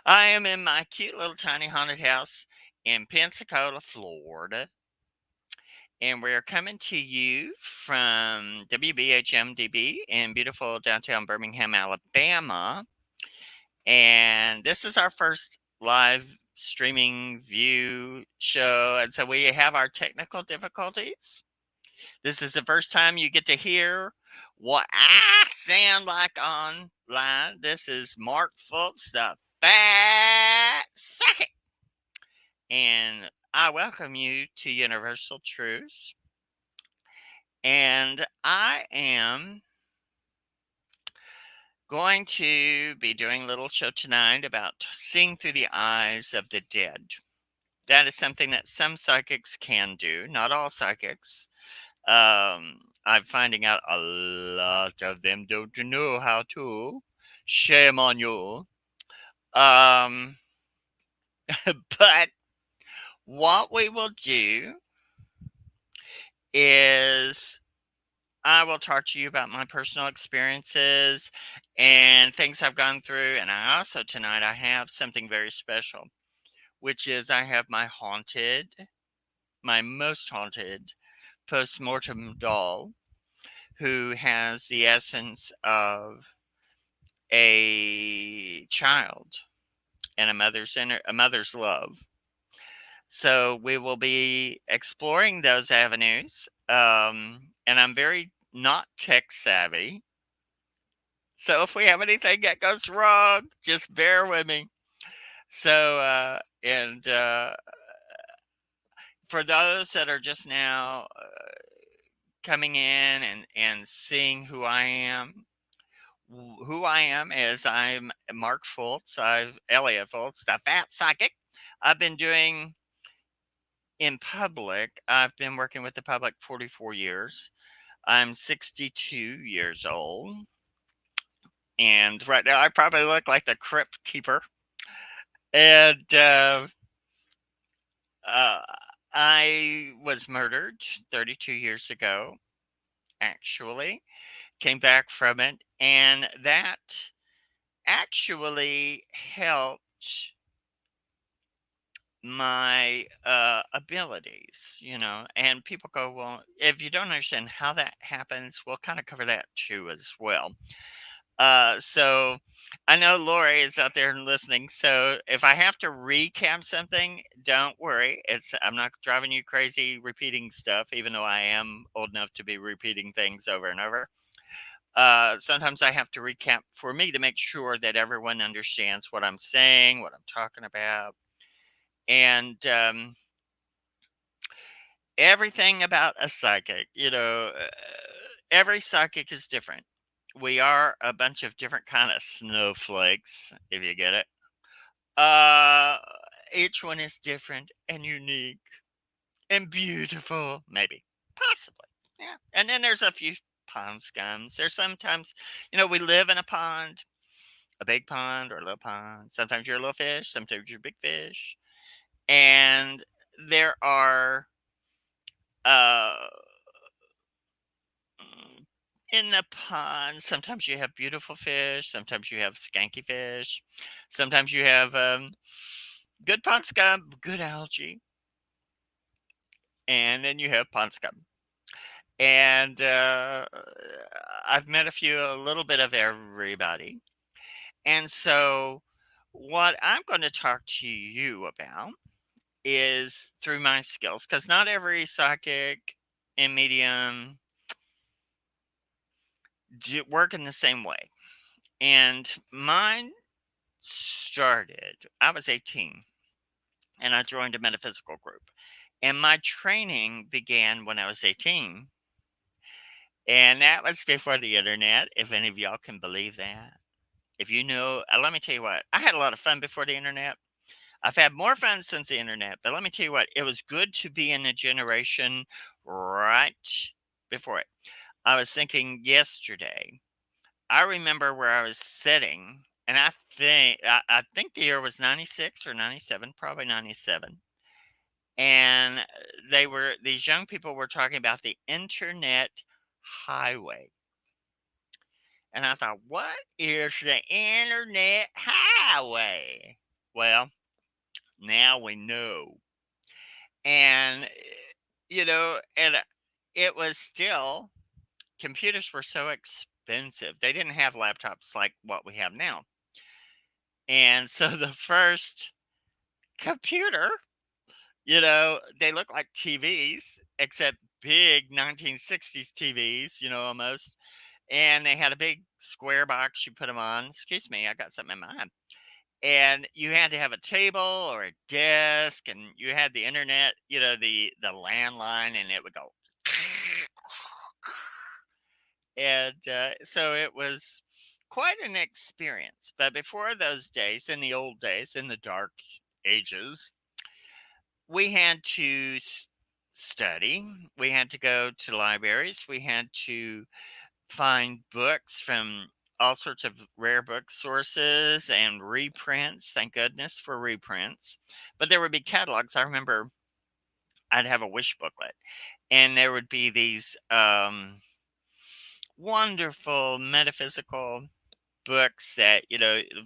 I am in my cute little tiny haunted house in Pensacola, Florida, and we're coming to you from WBHM-DB in beautiful downtown Birmingham, Alabama. And this is our first live streaming view show, and so we have our technical difficulties. This is the first time you get to hear what I sound like online. This is Mark Fultz, the Fat Second, and I welcome you to Universal Truths. And I am going to be doing a little show tonight about seeing through the eyes of the dead. That is something that some psychics can do, not all psychics. I'm finding out a lot of them don't know how to. Shame on you. Um, but what we will do is I will talk to you about my personal experiences and things I've gone through. And I also tonight I have something very special, which is I have my most haunted post-mortem doll who has the essence of a child and a mother's love. So we will be exploring those avenues. And I'm very not tech savvy. So if we have anything that goes wrong, just bear with me. So, and for those that are just now coming in and seeing who I am is I'm Mark Fultz. Elliot Fultz, the Fat Psychic. I've been doing in public. I've been working with the public 44 years. I'm 62 years old, and right now I probably look like the crypt keeper. And uh, I was murdered 32 years ago. Actually, came back from it, and that actually helped my abilities, and people go, well, if you don't understand how that happens, we'll kind of cover that too as well. So I know Lori is out there listening, so if I have to recap something, don't worry. I'm not driving you crazy repeating stuff, even though I am old enough to be repeating things over and over. Sometimes I have to recap for me to make sure that everyone understands what I'm saying, what I'm talking about. And everything about a psychic, every psychic is different. We are a bunch of different kind of snowflakes, if you get it. Uh, each one is different and unique and beautiful, maybe, possibly, yeah. And then there's a few pond scums. There's sometimes, we live in a big pond or a little pond. Sometimes you're a little fish, sometimes you're a big fish, and there are uh mm, in the pond, sometimes you have beautiful fish, sometimes you have skanky fish, sometimes you have good pond scum, good algae, and then you have pond scum. And I've met a little bit of everybody. And so, what I'm going to talk to you about is through my skills, because not every psychic and medium work in the same way. And mine started, I was 18 and I joined a metaphysical group. And my training began when I was 18. And that was before the internet, if any of y'all can believe that. If you know, let me tell you what, I had a lot of fun before the internet. I've had more fun since the internet, but let me tell you what, it was good to be in a generation right before it. I was thinking yesterday, I remember where I was sitting, and I think the year was 96 or 97, probably 97. And these young people were talking about the internet highway. And I thought, what is the internet highway? Well, now we know. And, and it was still, computers were so expensive. They didn't have laptops like what we have now. And so the first computer, they look like TVs, except big 1960s TVs, almost. And they had a big square box you put them on. Excuse me, I got something in my eye. And you had to have a table or a desk, and you had the internet, the landline, and it would go. And so it was quite an experience. But before those days, in the old days, in the dark ages, we had to study. We had to go to libraries. We had to find books from all sorts of rare book sources and reprints. Thank goodness for reprints. But there would be catalogs. I remember I'd have a wish booklet, and there would be these wonderful metaphysical books that,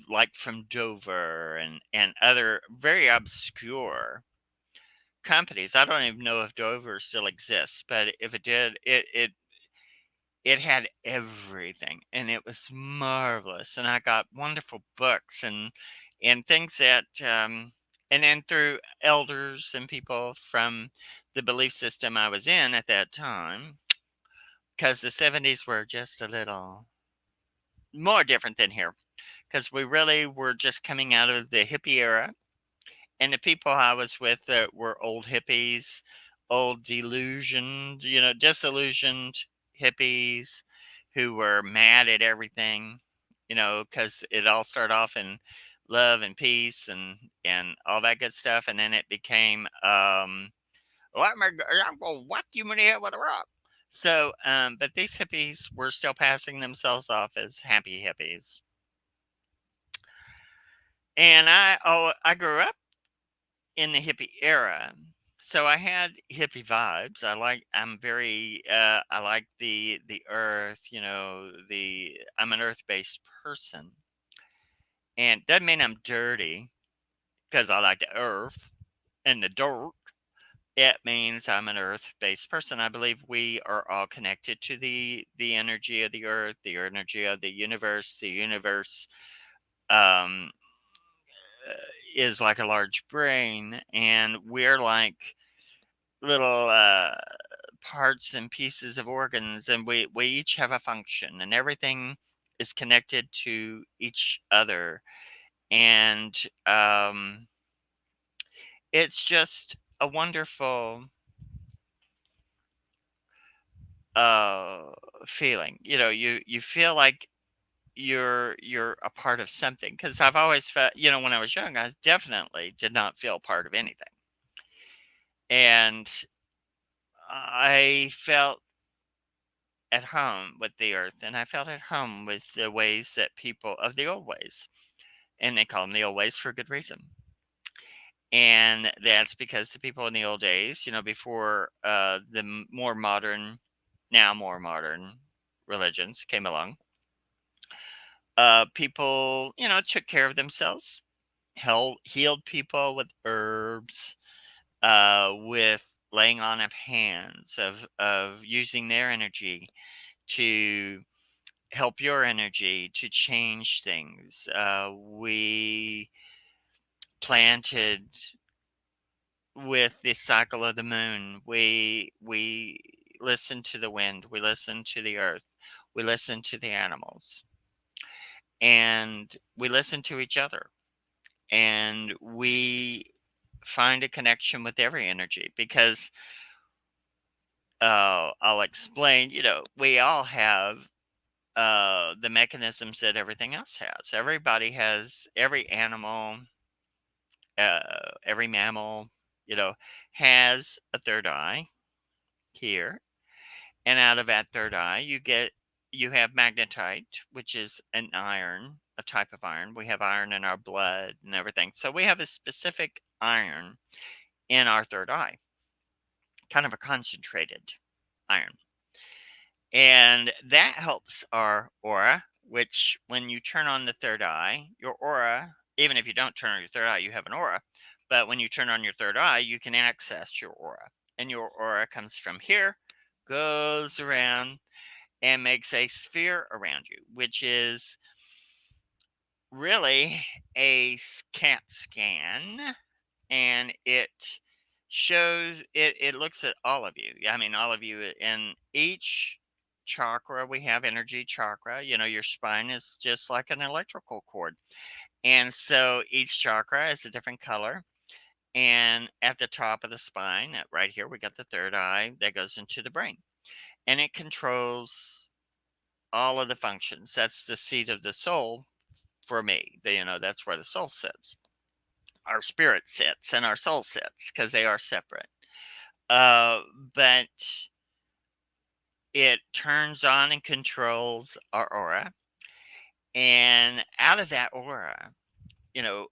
like from Dover and other very obscure companies. I don't even know if Dover still exists, but if it did, it had everything, and it was marvelous. And I got wonderful books and things that, and then through elders and people from the belief system I was in at that time, because the 70s were just a little more different than here, because we really were just coming out of the hippie era. And the people I was with that were old hippies, old delusioned, disillusioned hippies who were mad at everything, because it all started off in love and peace and all that good stuff, and then it became, I'm gonna whack you in the head with a rock. So, but these hippies were still passing themselves off as happy hippies, and I grew up in the hippie era. So I had hippie vibes. I like the earth, I'm an earth-based person. And doesn't mean I'm dirty because I like the earth and the dirt. It means I'm an earth-based person. I believe we are all connected to the energy of the earth, the energy of the universe. The universe um uh, is like a large brain, and we're like little parts and pieces of organs, and we each have a function, and everything is connected to each other. And it's just a wonderful uh feeling. You feel like you're a part of something, because I've always felt, when I was young, I definitely did not feel part of anything. And I felt at home with the earth, and I felt at home with the ways that people of the old ways, and they call them the old ways for a good reason. And that's because the people in the old days, before the more modern religions came along, people, took care of themselves, healed people with herbs, with laying on of hands, of using their energy to help your energy to change things. We planted with the cycle of the moon. We listen to the wind. We listen to the earth. We listen to the animals, and we listen to each other. And we find a connection with every energy, because I'll explain. We all have the mechanisms that everything else has. Every animal, every mammal, has a third eye here. And out of that third eye, you have magnetite, which is an iron, a type of iron. We have iron in our blood and everything. So we have a specific iron in our third eye, kind of a concentrated iron. And that helps our aura. which when you turn on the third eye, your aura, even if you don't turn on your third eye, you have an aura. But when you turn on your third eye, you can access your aura. And your aura comes from here, goes around, and makes a sphere around you, which is really a CAT scan. And it shows, it looks at all of you. I mean, all of you in each chakra. We have energy chakra. Your spine is just like an electrical cord. And so each chakra is a different color. And at the top of the spine, right here, we got the third eye that goes into the brain. And it controls all of the functions. That's the seat of the soul for me. That's where the soul sits. Our spirit sits and our soul sits because they are separate. But it turns on and controls our aura. And out of that aura, you know,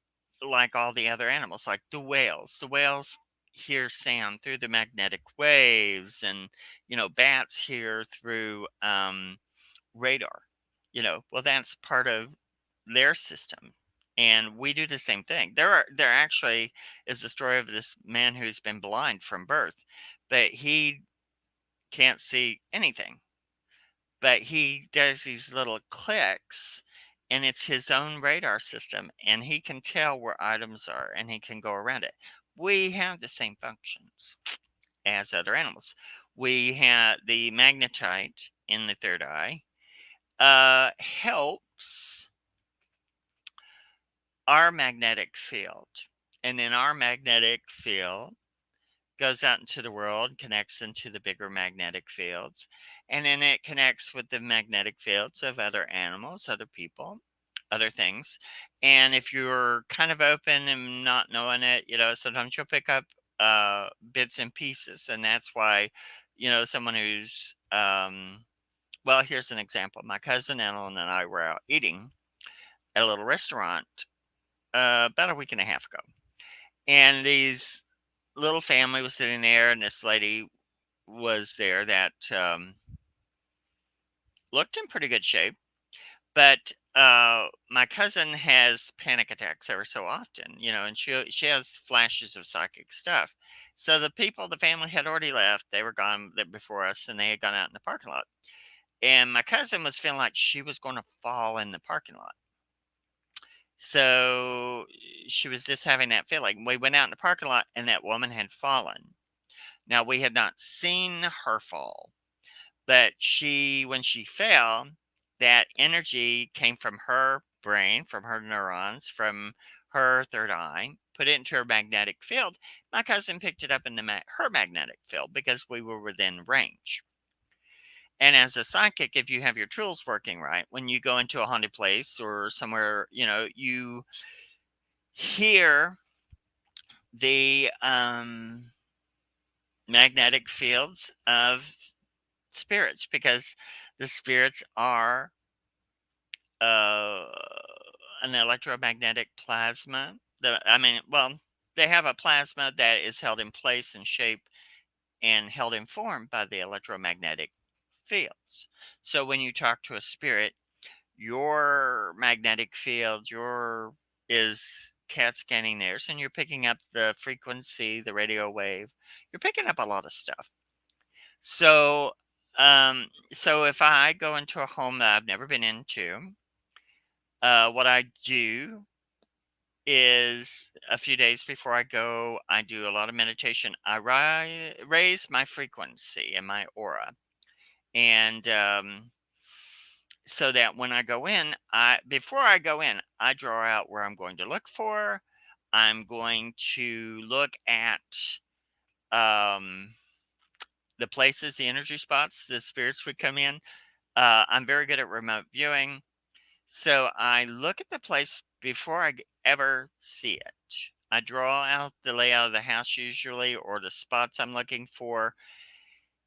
like all the other animals, like the whales hear sound through the magnetic waves, and bats hear through radar. Well, that's part of their system, and we do the same thing. There actually is the story of this man who's been blind from birth, but he can't see anything, but he does these little clicks, and it's his own radar system, and he can tell where items are, and he can go around it. We have the same functions as other animals. We have the magnetite in the third eye, helps our magnetic field, and then our magnetic field goes out into the world, connects into the bigger magnetic fields, and then it connects with the magnetic fields of other animals, other people, other things. And if you're kind of open and not knowing it, sometimes you'll pick up bits and pieces. And that's why, someone who's, well, here's an example. My cousin Ellen and I were out eating at a little restaurant about a week and a half ago. And these little family was sitting there, and this lady was there that looked in pretty good shape. But my cousin has panic attacks ever so often, and she has flashes of psychic stuff. So the family had already left. They were gone before us, and they had gone out in the parking lot. And my cousin was feeling like she was going to fall in the parking lot. So she was just having that feeling. We went out in the parking lot, and that woman had fallen. Now, we had not seen her fall, but when she fell, that energy came from her brain, from her neurons, from her third eye, put it into her magnetic field. My cousin picked it up in her magnetic field because we were within range. And as a psychic, if you have your tools working right, when you go into a haunted place or somewhere, you hear the magnetic fields of spirits, because the spirits are uh, an electromagnetic plasma. Well, they have a plasma that is held in place and shape and held in form by the electromagnetic fields. So when you talk to a spirit, your magnetic field, is CAT scanning theirs, and you're picking up the frequency, the radio wave. You're picking up a lot of stuff. So, so if I go into a home that I've never been into, what I do is a few days before I go, I do a lot of meditation. I raise my frequency and my aura, and so that when I go in, before I go in, I draw out where I'm going to look for. I'm going to look at um, the places, the energy spots, the spirits would come in. I'm very good at remote viewing. So I look at the place before I ever see it. I draw out the layout of the house usually, or the spots I'm looking for.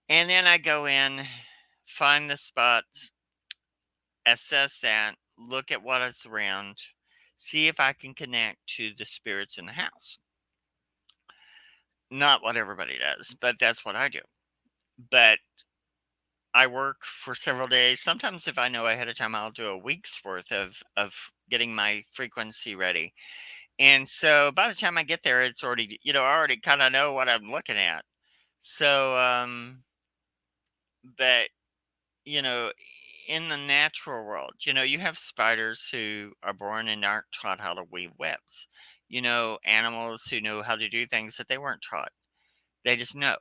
And then I go in, find the spot, assess that, look at what is around, see if I can connect to the spirits in the house. Not what everybody does, but that's what I do. But I work for several days. Sometimes if I know ahead of time, I'll do a week's worth of getting my frequency ready. And so by the time I get there, it's already, I already kind of know what I'm looking at. So, but, you know, in the natural world, you have spiders who are born and aren't taught how to weave webs. Animals who know how to do things that they weren't taught. They just know.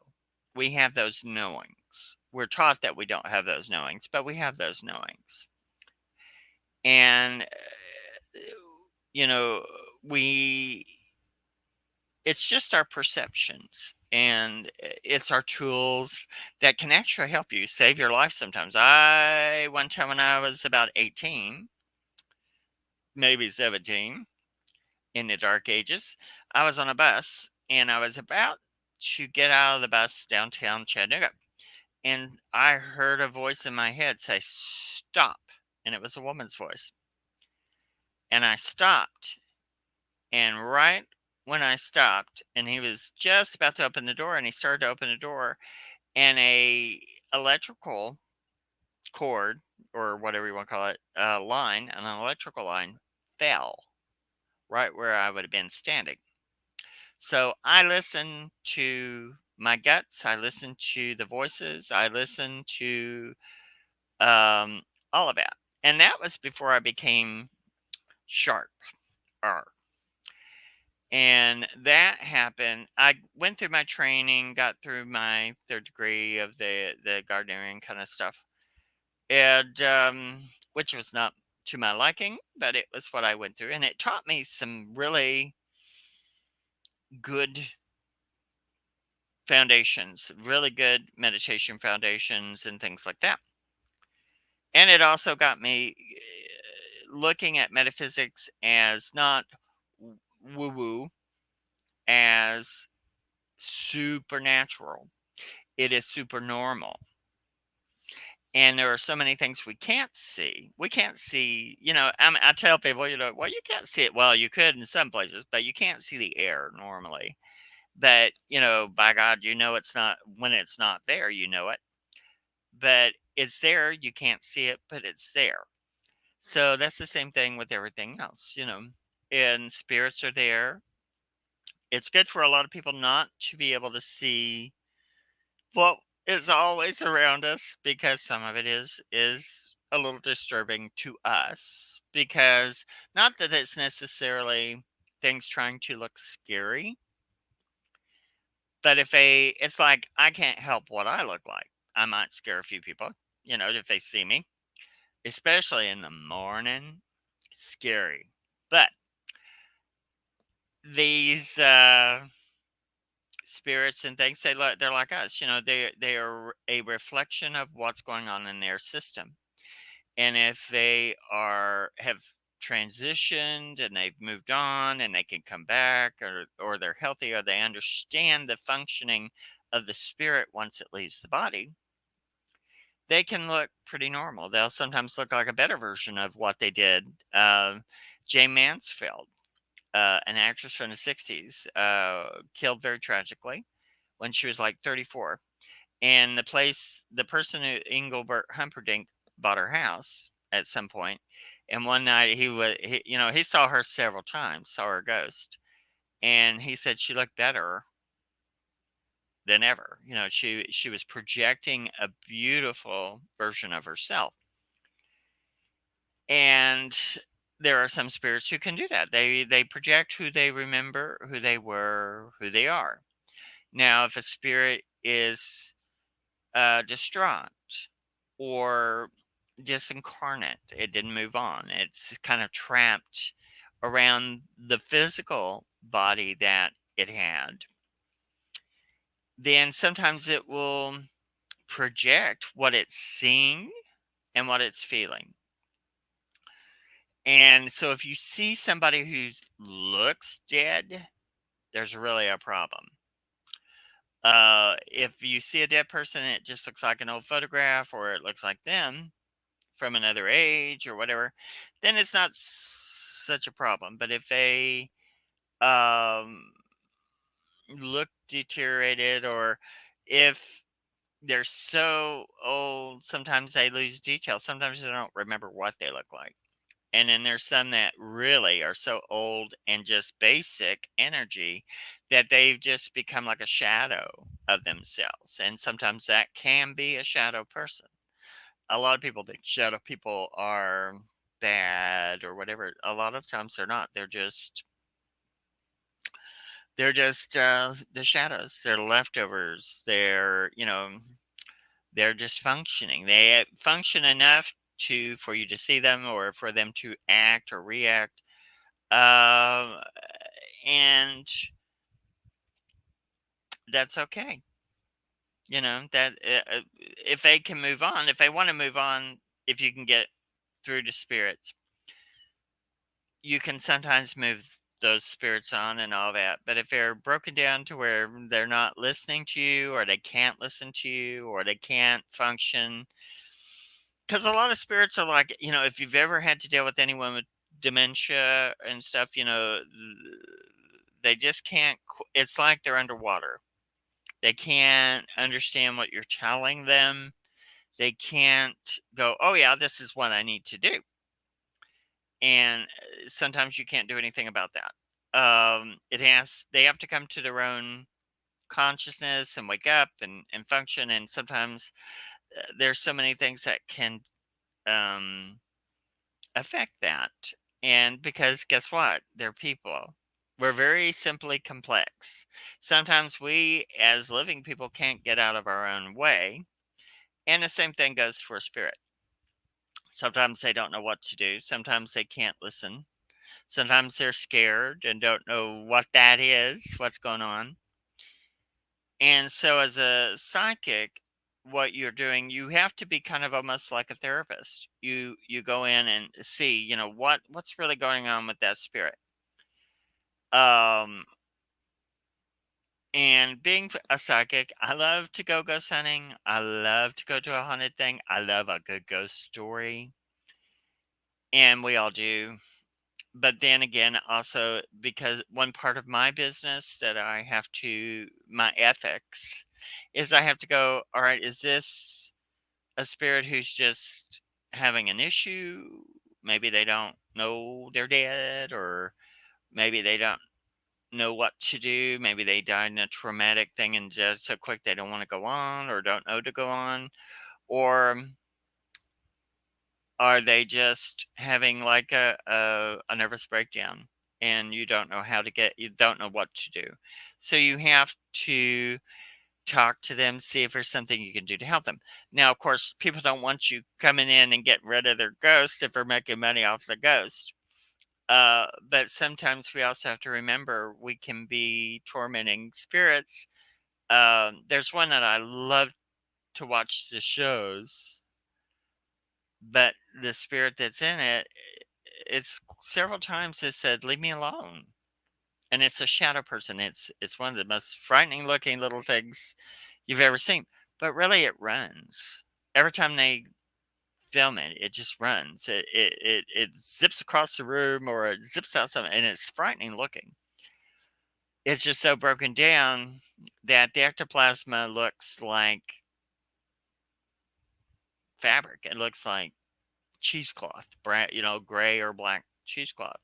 We have those knowings. We're taught that we don't have those knowings, but we have those knowings. And, you know, we, it's just our perceptions and it's our tools that can actually help you save your life sometimes. One time when I was about 18, maybe 17, in the dark ages, I was on a bus and I was about to get out of the bus downtown Chattanooga. And I heard a voice in my head say, "Stop." And it was a woman's voice. And I stopped. And right when I stopped, and he was just about to open the door, and he started to open the door, and a electrical cord, or whatever you want to call it, an electrical line, fell right where I would have been standing. So I listened to my guts. I listened to the voices. I listened to um, all of that. And that was before I became sharp. R. And that happened. I went through my training, got through my third degree of the gardening kind of stuff, and which was not to my liking, but it was what I went through, and it taught me some really good foundations, really good meditation foundations, and things like that. And it also got me looking at metaphysics as not woo woo, as supernatural. It is super normal. And there are so many things we can't see. We can't see, I tell people, well, you can't see it. Well, you could in some places, but you can't see the air normally. But, by God, it's not, when it's not there, it. But it's there. You can't see it, but it's there. So that's the same thing with everything else. And spirits are there. It's good for a lot of people not to be able to see what is always around us, because some of it is a little disturbing to us, because not that it's necessarily things trying to look scary, but it's like I can't help what I look like. I might scare a few people, if they see me, especially in the morning. Scary. But these spirits and things, they're like us. They are a reflection of what's going on in their system. And if they have transitioned and they've moved on and they can come back, or they're healthy, or they understand the functioning of the spirit once it leaves the body, they can look pretty normal. They'll sometimes look like a better version of what they did. Jane Mansfield, an actress from the 60s, killed very tragically when she was like 34. And the person who, Engelbert Humperdinck, bought her house at some point. And one night he saw her several times, saw her ghost. And he said she looked better than ever. She was projecting a beautiful version of herself. And there are some spirits who can do that. They project who they remember, who they were, who they are. Now, if a spirit is distraught or disincarnate, it didn't move on, it's kind of trapped around the physical body that it had, then sometimes it will project what it's seeing and what it's feeling. And so if you see somebody who looks dead, there's really a problem. If you see a dead person and it just looks like an old photograph, or it looks like them from another age or whatever, then it's not such a problem. But if they look deteriorated, or if they're so old, sometimes they lose detail. Sometimes they don't remember what they look like. And then there's some that really are so old and just basic energy that they've just become like a shadow of themselves. And sometimes that can be a shadow person. A lot of people think shadow people are bad or whatever. A lot of times they're not. They're just the shadows. They're leftovers. They're just functioning. They function enough to for you to see them or for them to act or react. Um, and that's okay. That if they can move on, if they want to move on, if you can get through to spirits, you can sometimes move those spirits on and all that. But if they're broken down to where they're not listening to you, or they can't listen to you, or they can't function, because a lot of spirits are like, if you've ever had to deal with anyone with dementia and stuff, they just can't. It's like they're underwater. They can't understand what you're telling them. They can't go, oh, yeah, this is what I need to do. And sometimes you can't do anything about that. They have to come to their own consciousness and wake up and function. And sometimes there's so many things that can um, affect that. And because guess what? They're people. We're very simply complex. Sometimes we, as living people, can't get out of our own way. And the same thing goes for spirit. Sometimes they don't know what to do. Sometimes they can't listen. Sometimes they're scared and don't know what that is, what's going on. And so, as a psychic, what you're doing, you have to be kind of almost like a therapist. You go in and see, what's really going on with that spirit. Um, and being a psychic, I love to go ghost hunting. I love to go to a haunted thing. I love a good ghost story, and we all do. But then again, also because one part of my business that I have to, my ethics, is I have to go, all right, is this a spirit who's just having an issue? Maybe they don't know they're dead, or maybe they don't know what to do. Maybe they died in a traumatic thing and just so quick they don't want to go on or don't know to go on. Or are they just having like a nervous breakdown and you don't know what to do? So you have to talk to them, see if there's something you can do to help them. Now, of course, people don't want you coming in and getting rid of their ghost if they're making money off the ghost. But sometimes we also have to remember we can be tormenting spirits. There's one that I love to watch the shows, but the spirit that's in it, it's several times it said, "Leave me alone." And it's a shadow person. It's one of the most frightening looking little things you've ever seen. But really it runs. Every time they film it, it just runs. It zips across the room or it zips out something, and it's frightening looking. It's just so broken down that the ectoplasma looks like fabric. It looks like cheesecloth, gray or black cheesecloth.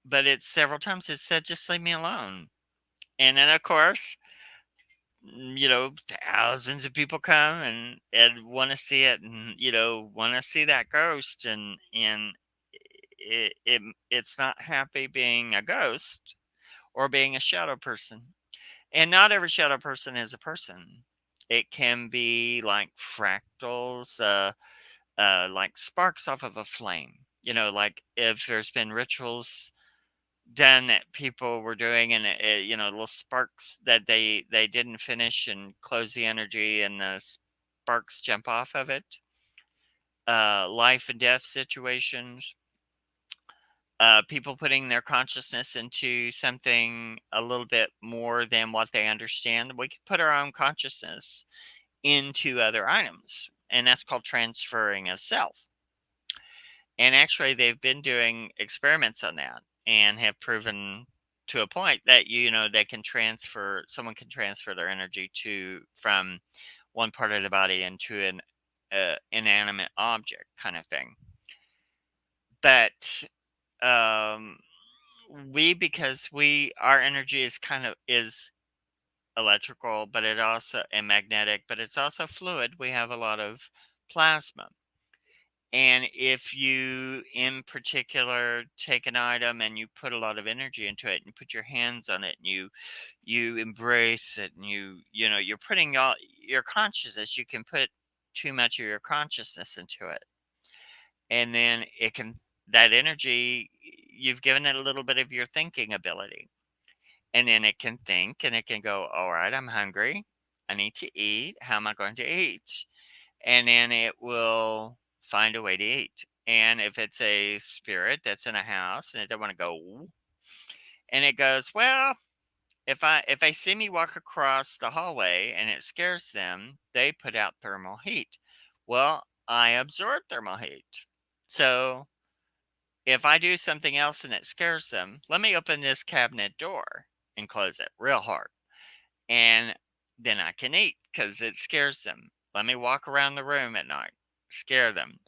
But it's several times it said, "Just leave me alone." And then, of course, thousands of people come and want to see it, and want to see that ghost, and it's not happy being a ghost or being a shadow person. And not every shadow person is a person. It can be like fractals, like sparks off of a flame. Like if there's been rituals done that people were doing, and little sparks that they didn't finish and close the energy, and the sparks jump off of it. Life and death situations. People putting their consciousness into something a little bit more than what they understand. We can put our own consciousness into other items, and that's called transferring of self. And actually, they've been doing experiments on that and have proven to a point that they can transfer. Someone can transfer their energy to from one part of the body into an inanimate object kind of thing. But um, because our energy is is electrical, but it also and magnetic, but it's also fluid. We have a lot of plasma. And if you, in particular, take an item and you put a lot of energy into it, and you put your hands on it, and you embrace it, and you're putting all your consciousness. You can put too much of your consciousness into it, and then that energy, you've given it a little bit of your thinking ability, and then it can think, and it can go, all right, I'm hungry, I need to eat. How am I going to eat? And then it will find a way to eat. And if it's a spirit that's in a house and it don't want to go, and it goes, well, if they see me walk across the hallway and it scares them, they put out thermal heat. Well, I absorb thermal heat. So if I do something else and it scares them, let me open this cabinet door and close it real hard. And then I can eat because it scares them. Let me walk around the room at night, scare them.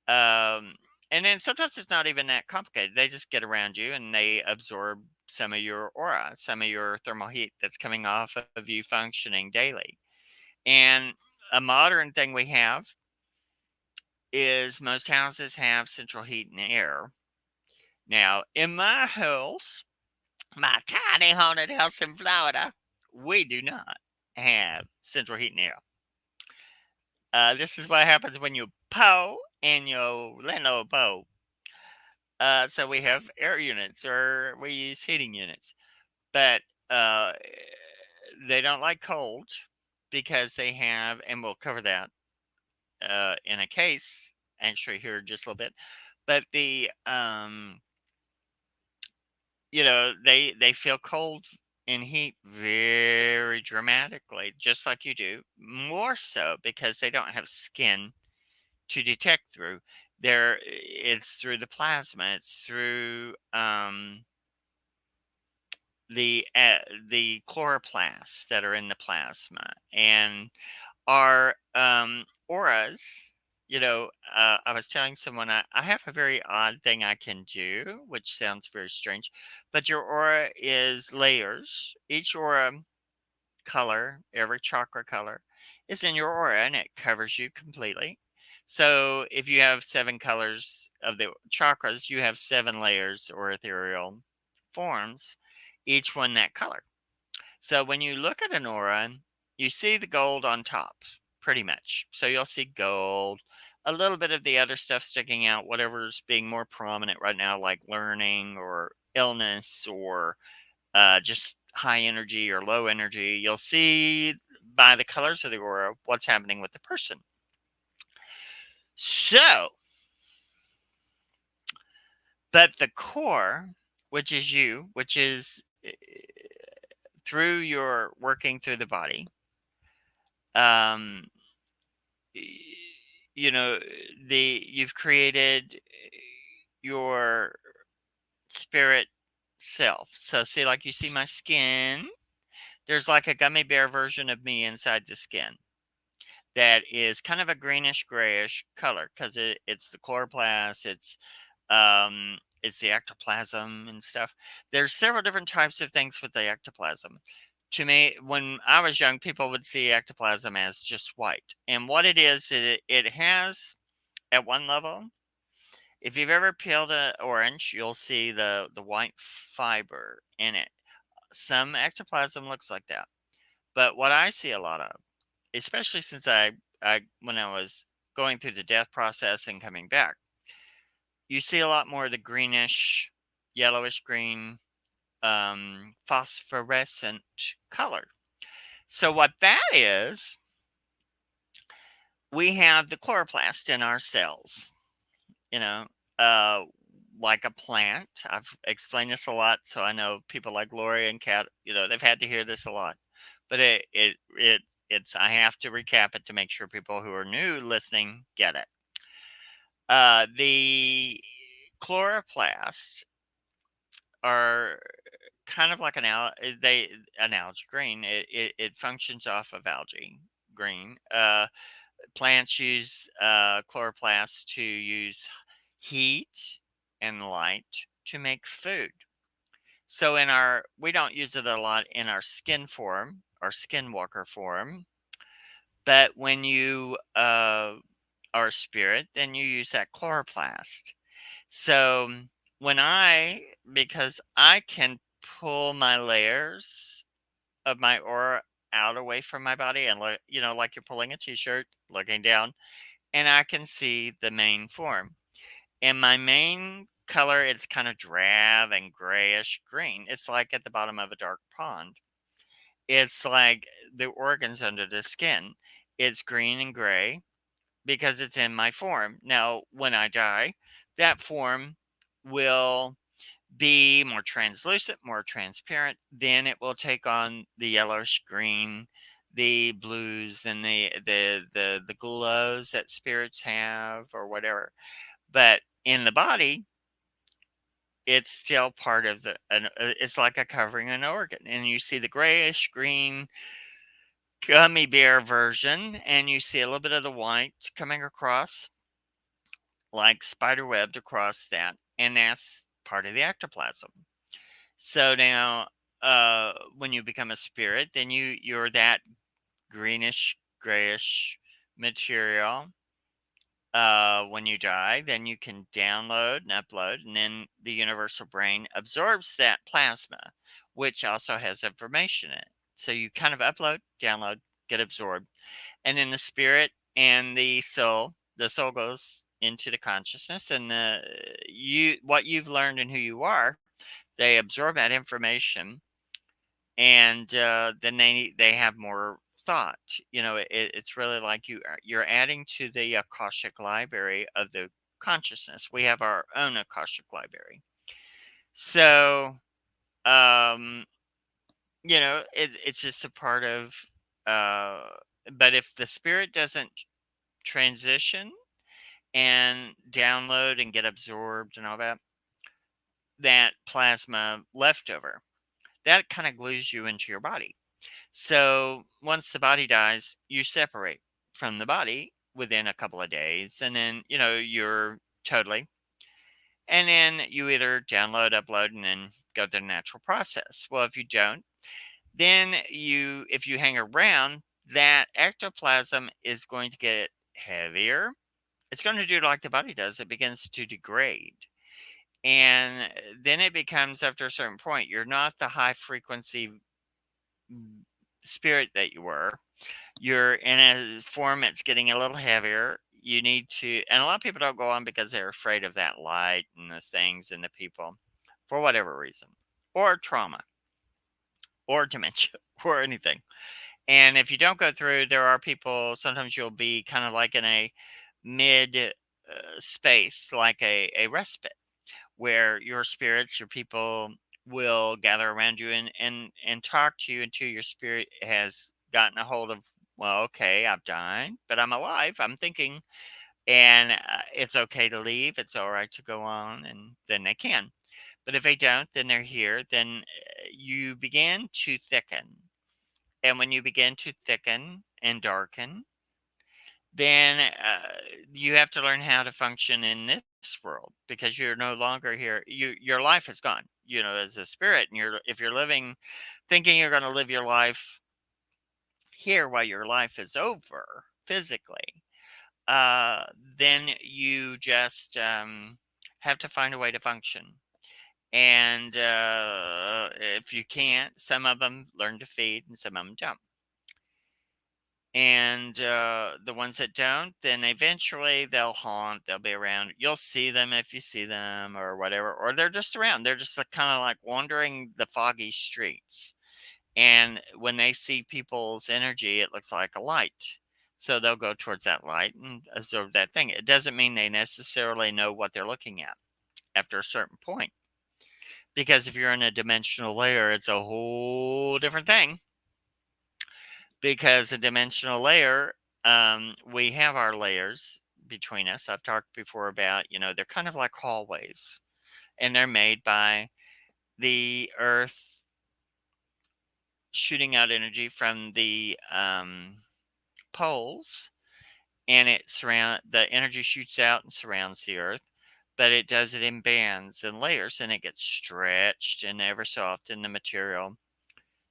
Um, and then sometimes it's not even that complicated. They just get around you and they absorb some of your aura, some of your thermal heat that's coming off of you functioning daily. And a modern thing we have is most houses have central heat and air. Now, in my house, my tiny haunted house in Florida, we do not have central heat and air. This is what happens when you pow and your landlord pow. So we have air units or we use heating units, but uh, they don't like cold because they have, and we'll cover that in a case actually here in just a little bit. But they feel cold and heat very dramatically, just like you do, more so because they don't have skin to detect through. It's through the plasma. It's through the uh, the chloroplasts that are in the plasma, and our auras. I was telling someone I have a very odd thing I can do, which sounds very strange, but your aura is layers. Each aura color, every chakra color, is in your aura and it covers you completely. So if you have 7 colors of the chakras, you have 7 layers or ethereal forms, each one that color. So when you look at an aura, you see the gold on top, pretty much. So you'll see gold, a little bit of the other stuff sticking out, whatever's being more prominent right now, like learning or illness or just high energy or low energy. You'll see by the colors of the aura what's happening with the person. So, but the core, which is you, which is through your working through the body, um, you know, you've created your spirit self. So, see, like you see my skin, there's like a gummy bear version of me inside the skin that is kind of a greenish grayish color because it's the chloroplast, it's the ectoplasm and stuff. There's several different types of things with the ectoplasm. To me, when I was young, people would see ectoplasm as just white, and what it is, it has at one level. If you've ever peeled an orange, you'll see the white fiber in it. Some ectoplasm looks like that, but what I see a lot of, especially since I when I was going through the death process and coming back, you see a lot more of the greenish, yellowish green, phosphorescent color. So what that is, we have the chloroplast in our cells. You know, uh, like a plant. I've explained this a lot, so I know people like Lori and Kat. They've had to hear this a lot, but it's I have to recap it to make sure people who are new listening get it. The chloroplasts are kind of like an algae green. It functions off of algae, green. Plants use chloroplasts to use heat and light to make food. So we don't use it a lot in our skin form, our skinwalker form, but when you are a spirit, then you use that chloroplast. So because I can pull my layers of my aura out away from my body and look, like you're pulling a t-shirt, looking down, and I can see the main form. And my main color, it's kind of drab and grayish green. It's like at the bottom of a dark pond. It's like the organs under the skin. It's green and gray because it's in my form. Now, when I die, that form will be more translucent, more transparent. Then it will take on the yellowish green, the blues, and the glows that spirits have, or whatever. But in the body, it's still part of it's like a covering an organ, and you see the grayish green gummy bear version, and you see a little bit of the white coming across, like spider webbed across that, and that's part of the ectoplasm. So now, when you become a spirit, then you're that greenish grayish material. When you die, then you can download and upload, and then the universal brain absorbs that plasma, which also has information in it. So you kind of upload, download, get absorbed, and then the spirit and the soul goes into the consciousness, and what you've learned and who you are, they absorb that information, and then they have more thought. It's really like you're adding to the akashic library of the consciousness. We have our own akashic library. So um it's just a part of uh but if the spirit doesn't transition and download and get absorbed and all that plasma leftover, that kind of glues you into your body. So once the body dies, you separate from the body within a couple of days, and then you're totally. And then you either download, upload, and then go through the natural process. Well, if you don't, then if you hang around, that ectoplasm is going to get heavier. It's going to do like the body does. It begins to degrade. And then it becomes, after a certain point, you're not the high frequency spirit that you were. You're in a form that's getting a little heavier. You need to, and a lot of people don't go on because they're afraid of that light and the things and the people for whatever reason, or trauma, or dementia, or anything. And if you don't go through, there are people, sometimes you'll be kind of like in a mid space, like a respite, where your spirits, your people will gather around you and talk to you until your spirit has gotten a hold of, well, okay, I've died, but I'm alive, I'm thinking, and it's okay to leave, it's all right to go on, and then they can. But if they don't, then they're here, then you begin to thicken. And when you begin to thicken and darken, then you have to learn how to function in this world, because you're no longer here. Your life is gone, as a spirit, and if you're living thinking you're going to live your life here while your life is over physically, uh, then you just have to find a way to function. And if you can't, some of them learn to feed and some of them don't. And the ones that don't, then eventually they'll haunt, they'll be around. You'll see them if you see them or whatever, or they're just around. They're just like, kind of like wandering the foggy streets. And when they see people's energy, it looks like a light. So they'll go towards that light and absorb that thing. It doesn't mean they necessarily know what they're looking at after a certain point. Because if you're in a dimensional layer, it's a whole different thing. Because a dimensional layer, we have our layers between us. I've talked before about, they're kind of like hallways, and they're made by the earth shooting out energy from the poles, and the energy shoots out and surrounds the Earth, but it does it in bands and layers, and it gets stretched, and ever so often the material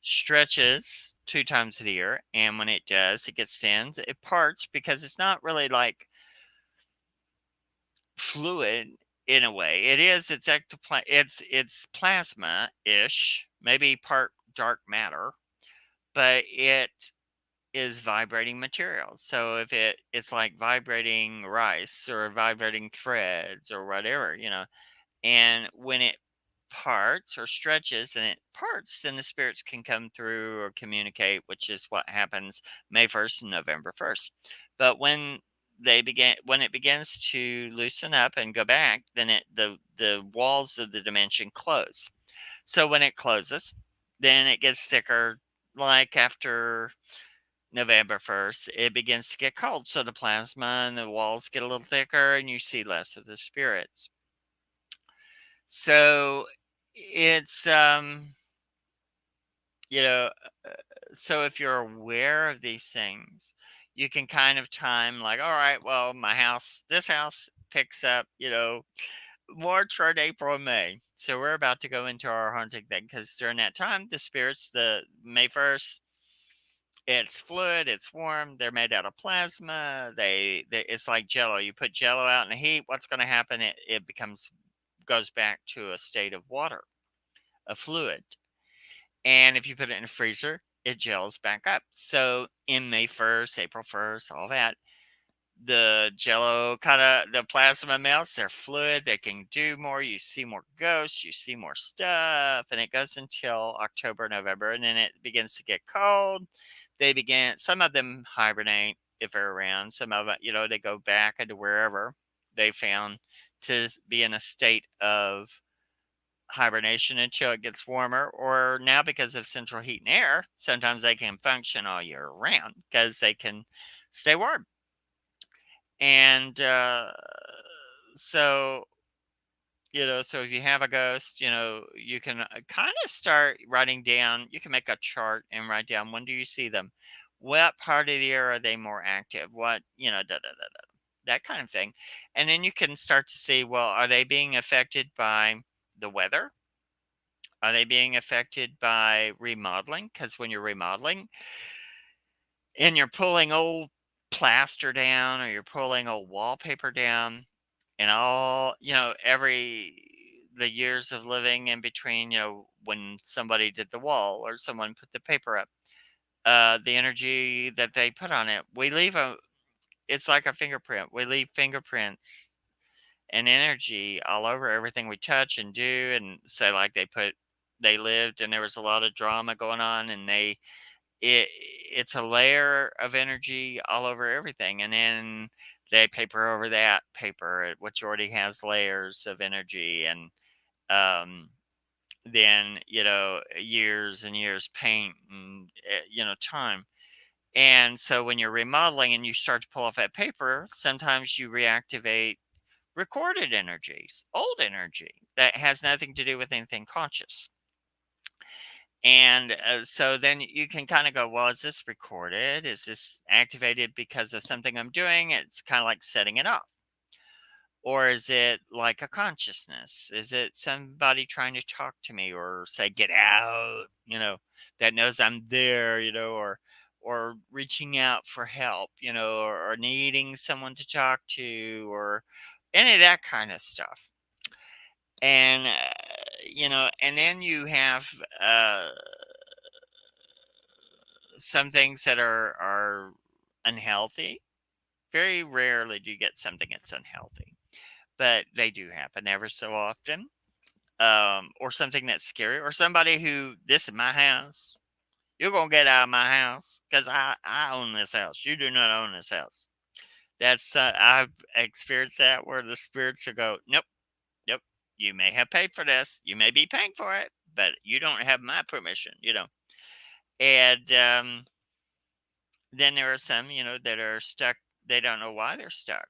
stretches 2 times a year, and when it does, it gets thin, it parts because it's not really like fluid in a way. It is. It's plasma ish, maybe part dark matter, but it is vibrating material. So if it's like vibrating rice or vibrating threads or whatever, and when it parts or stretches and it parts, then the spirits can come through or communicate, which is what happens May 1st and November 1st. But when it begins to loosen up and go back, then the walls of the dimension close. So when it closes, then it gets thicker. Like after November 1st, it begins to get cold. So the plasma and the walls get a little thicker and you see less of the spirits. So it's you know uh, so if you're aware of these things, you can kind of time, like, all right, well, this house picks up, March or April, May. So we're about to go into our haunting thing, because during that time, the spirits, the May 1st, it's fluid, it's warm, they're made out of plasma, it's like jello. You put jello out in the heat, what's going to happen? It goes back to a state of water, a fluid. And if you put it in a freezer, it gels back up. So in May 1st, April 1st, all that, the jello the plasma melts, they're fluid, they can do more. You see more ghosts, you see more stuff, and it goes until October, November, and then it begins to get cold. Some of them hibernate if they're around. Some of it, they go back into wherever they found to be in a state of hibernation until it gets warmer, or now because of central heat and air, sometimes they can function all year round because they can stay warm. And so so if you have a ghost, you can kind of start writing down. You can make a chart and write down, when do you see them, what part of the year are they more active, what, da da da da, that kind of thing. And then you can start to see, well, are they being affected by the weather? Are they being affected by remodeling? Because when you're remodeling and you're pulling old plaster down, or you're pulling old wallpaper down, and the years of living in between, when somebody did the wall or someone put the paper up, the energy that they put on it, it's like a fingerprint. We leave fingerprints and energy all over everything we touch and do. And say, like, they lived and there was a lot of drama going on, and it's a layer of energy all over everything, and then they paper over that paper, which already has layers of energy, and then years and years paint, and time. And so when you're remodeling and you start to pull off that paper, sometimes you reactivate recorded energies, old energy that has nothing to do with anything conscious. And so then you can kind of go, well, is this recorded? Is this activated because of something I'm doing? It's kind of like setting it off. Or is it like a consciousness? Is it somebody trying to talk to me or say, get out, that knows I'm there, or reaching out for help, or needing someone to talk to, or any of that kind of stuff. And, and then you have some things that are unhealthy. Very rarely do you get something that's unhealthy, but they do happen ever so often. Or something that's scary, or somebody who, this is my house. You're gonna get out of my house because I own this house. You do not own this house. That's I've experienced that, where the spirits will go, nope, nope. You may have paid for this. You may be paying for it, but you don't have my permission. And then there are some, that are stuck. They don't know why they're stuck,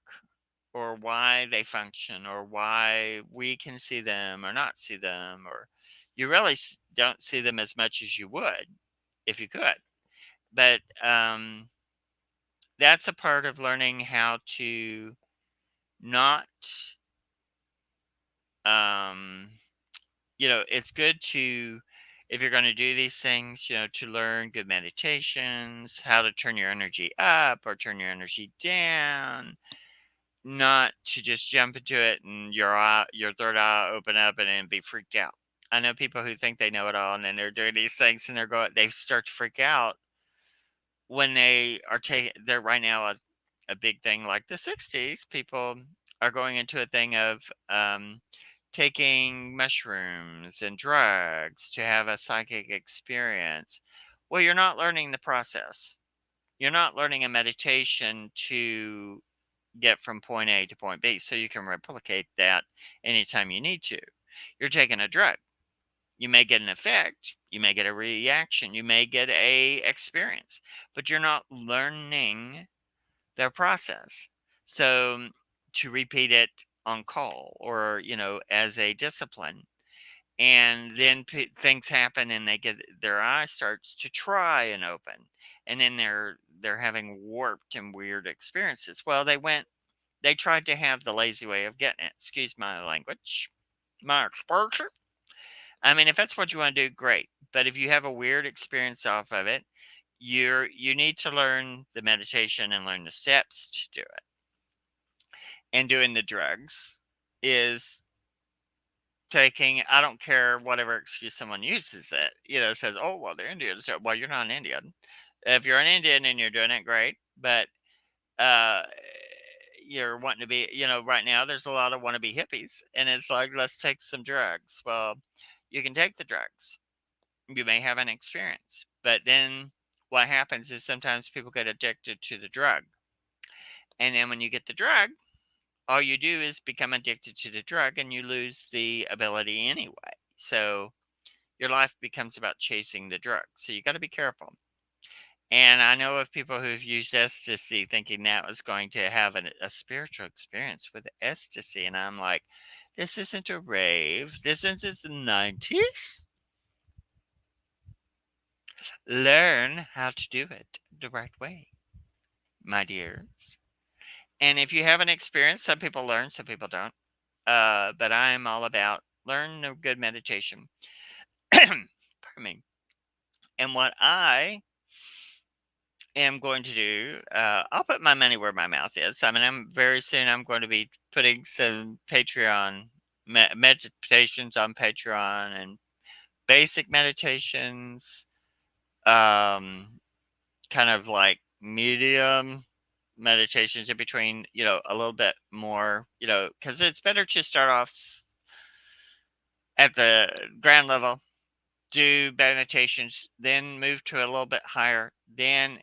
or why they function, or why we can see them or not see them, or you really don't see them as much as you would if you could. But that's a part of learning how to not, um, it's good to, if you're going to do these things, to learn good meditations, how to turn your energy up or turn your energy down, not to just jump into it and your third eye open up and then be freaked out. I know people who think they know it all and then they're doing these things and they start to freak out when they are taking, they're right now a big thing like the 60s. People are going into a thing of taking mushrooms and drugs to have a psychic experience. Well, you're not learning the process. You're not learning a meditation to get from point A to point B so you can replicate that anytime you need to. You're taking a drug. You may get an effect, you may get a reaction, you may get a experience, but you're not learning their process. So to repeat it on call or, as a discipline, and then things happen and they get their eye starts to try and open, and then they're having warped and weird experiences. Well, they tried to have the lazy way of getting it. Excuse my language, my exposure. I mean, if that's what you want to do, great. But if you have a weird experience off of it, you need to learn the meditation and learn the steps to do it. And doing the drugs is taking, I don't care whatever excuse someone uses it, says, oh, well, they're Indian. So, well, you're not an Indian. If you're an Indian and you're doing it, great. But uh, you're wanting to be, right now there's a lot of wannabe hippies. And it's like, let's take some drugs. Well, you can take the drugs. You may have an experience. But then what happens is sometimes people get addicted to the drug. And then when you get the drug, all you do is become addicted to the drug and you lose the ability anyway. So your life becomes about chasing the drug. So you got to be careful. And I know of people who've used ecstasy thinking that was going to have a spiritual experience with ecstasy. And I'm like, this isn't a rave. This isn't the 90s. Learn how to do it the right way, my dears. And if you have an experience, some people learn, some people don't. But I'm all about learn a good meditation. Pardon me. And what I am going to do, I'll put my money where my mouth is. I mean, I'm going to be putting some Patreon meditations on Patreon and basic meditations, um, kind of like medium meditations in between, a little bit more, because it's better to start off at the ground level, do meditations, then move to a little bit higher, then,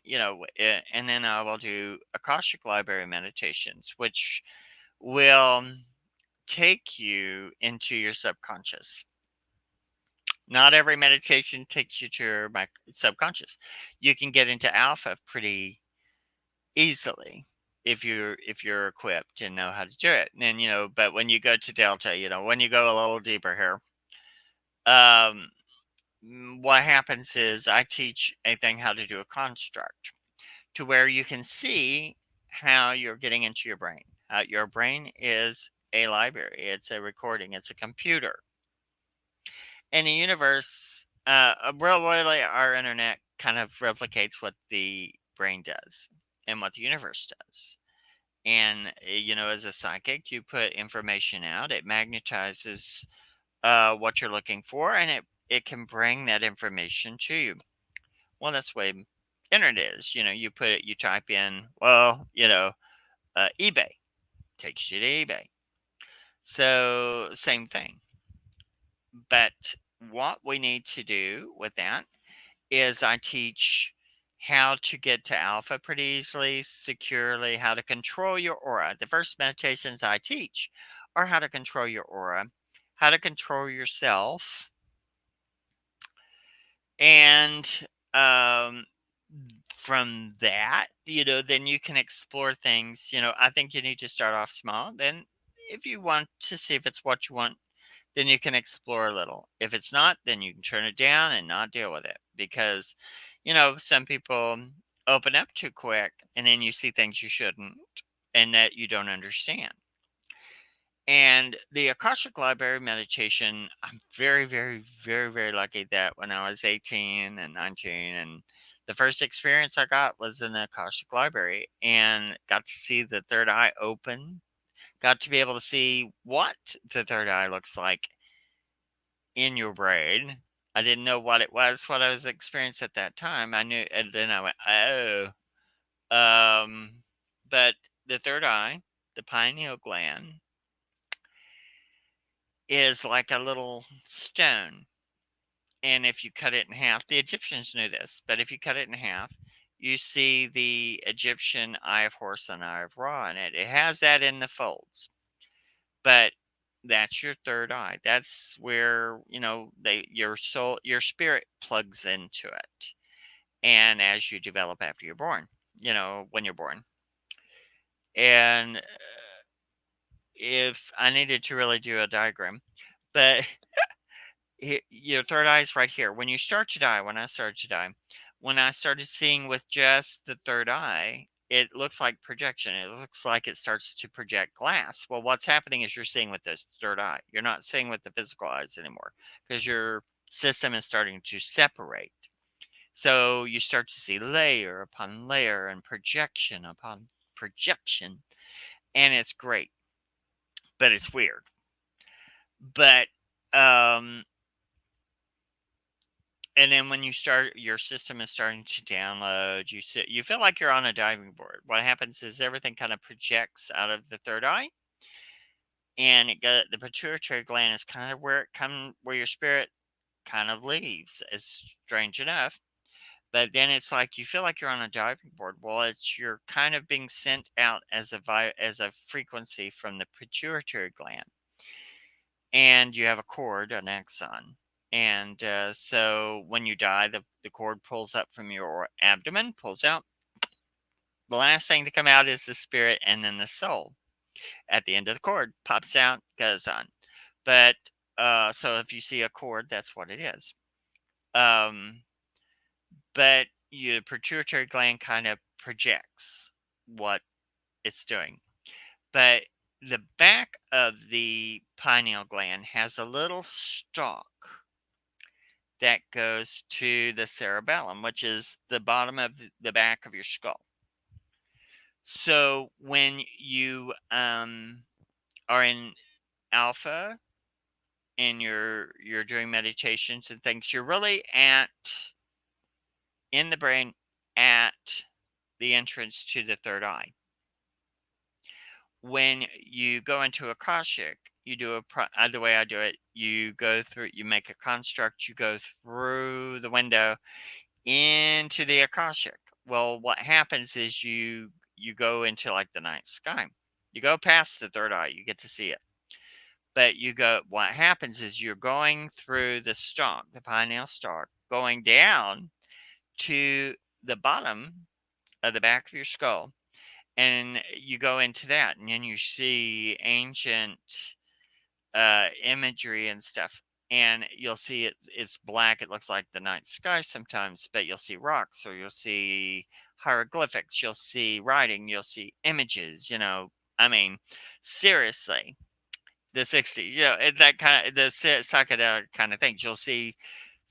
and then I will do Akashic Library meditations, which will take you into your subconscious. Not every meditation takes you to your subconscious. You can get into alpha pretty easily if you're equipped and know how to do it. And but when you go to delta, when you go a little deeper here, um what happens is I teach a thing how to do a construct to where you can see how you're getting into your brain. Your brain is a library, it's a recording, it's a computer. And the universe, really, our internet kind of replicates what the brain does and what the universe does. And, as a psychic, you put information out, it magnetizes what you're looking for, and it can bring that information to you. Well, that's the way internet is. You type in, well, eBay takes you to eBay. So, same thing. But what we need to do with that is I teach how to get to alpha pretty easily, securely, how to control your aura. The first meditations I teach are how to control your aura, how to control yourself, and from that, then you can explore things. I think you need to start off small. Then, if you want to see if it's what you want, then you can explore a little. If it's not, then you can turn it down and not deal with it because, some people open up too quick, and then you see things you shouldn't and that you don't understand. And the Akashic Library meditation, I'm very, very, very, very lucky that when I was 18 and 19, and the first experience I got was in the Akashic Library and got to see the third eye open, got to be able to see what the third eye looks like in your brain. I didn't know what it was, what I was experiencing at that time. I knew, and then I went, oh, but the third eye, the pineal gland, is like a little stone. And if you cut it in half, the Egyptians knew this, but if you cut it in half, you see the Egyptian eye of horse and eye of Ra in it. It has that in the folds, but that's your third eye. That's where, your soul, your spirit plugs into it. And as you develop after you're born, when you're born. And if I needed to really do a diagram, but your third eye is right here. When you start to die, when I started to die, when I started seeing with just the third eye, it looks like projection. It looks like it starts to project glass. Well, what's happening is you're seeing with this third eye. You're not seeing with the physical eyes anymore because your system is starting to separate. So you start to see layer upon layer and projection upon projection. And it's great, but it's weird. But and then when you start, your system is starting to download. You feel like you're on a diving board. What happens is everything kind of projects out of the third eye, and the pituitary gland is kind of where your spirit kind of leaves. It's strange enough, but then it's like you feel like you're on a diving board. Well, you're kind of being sent out as a frequency from the pituitary gland, and you have a cord, an axon. And so when you die, the cord pulls up from your abdomen, pulls out. The last thing to come out is the spirit and then the soul. At the end of the cord, pops out, goes on. But so if you see a cord, that's what it is. But your pituitary gland kind of projects what it's doing. But the back of the pineal gland has a little stalk that goes to the cerebellum, which is the bottom of the back of your skull. So when you are in alpha and you're doing meditations and things, you're really in the brain at the entrance to the third eye. When you go into Akashic, you do the way I do it, you make a construct, you go through the window into the Akashic. Well, what happens is you go into like the night sky. You go past the third eye, you get to see it. But what happens is you're going through the stalk, the pineal stalk, going down to the bottom of the back of your skull. And you go into that, and then you see ancient imagery and stuff. And you'll see it's black. It looks like the night sky sometimes, but you'll see rocks, or you'll see hieroglyphics, you'll see writing, you'll see images, I mean, seriously, the 60s, that kind of the psychedelic kind of things. You'll see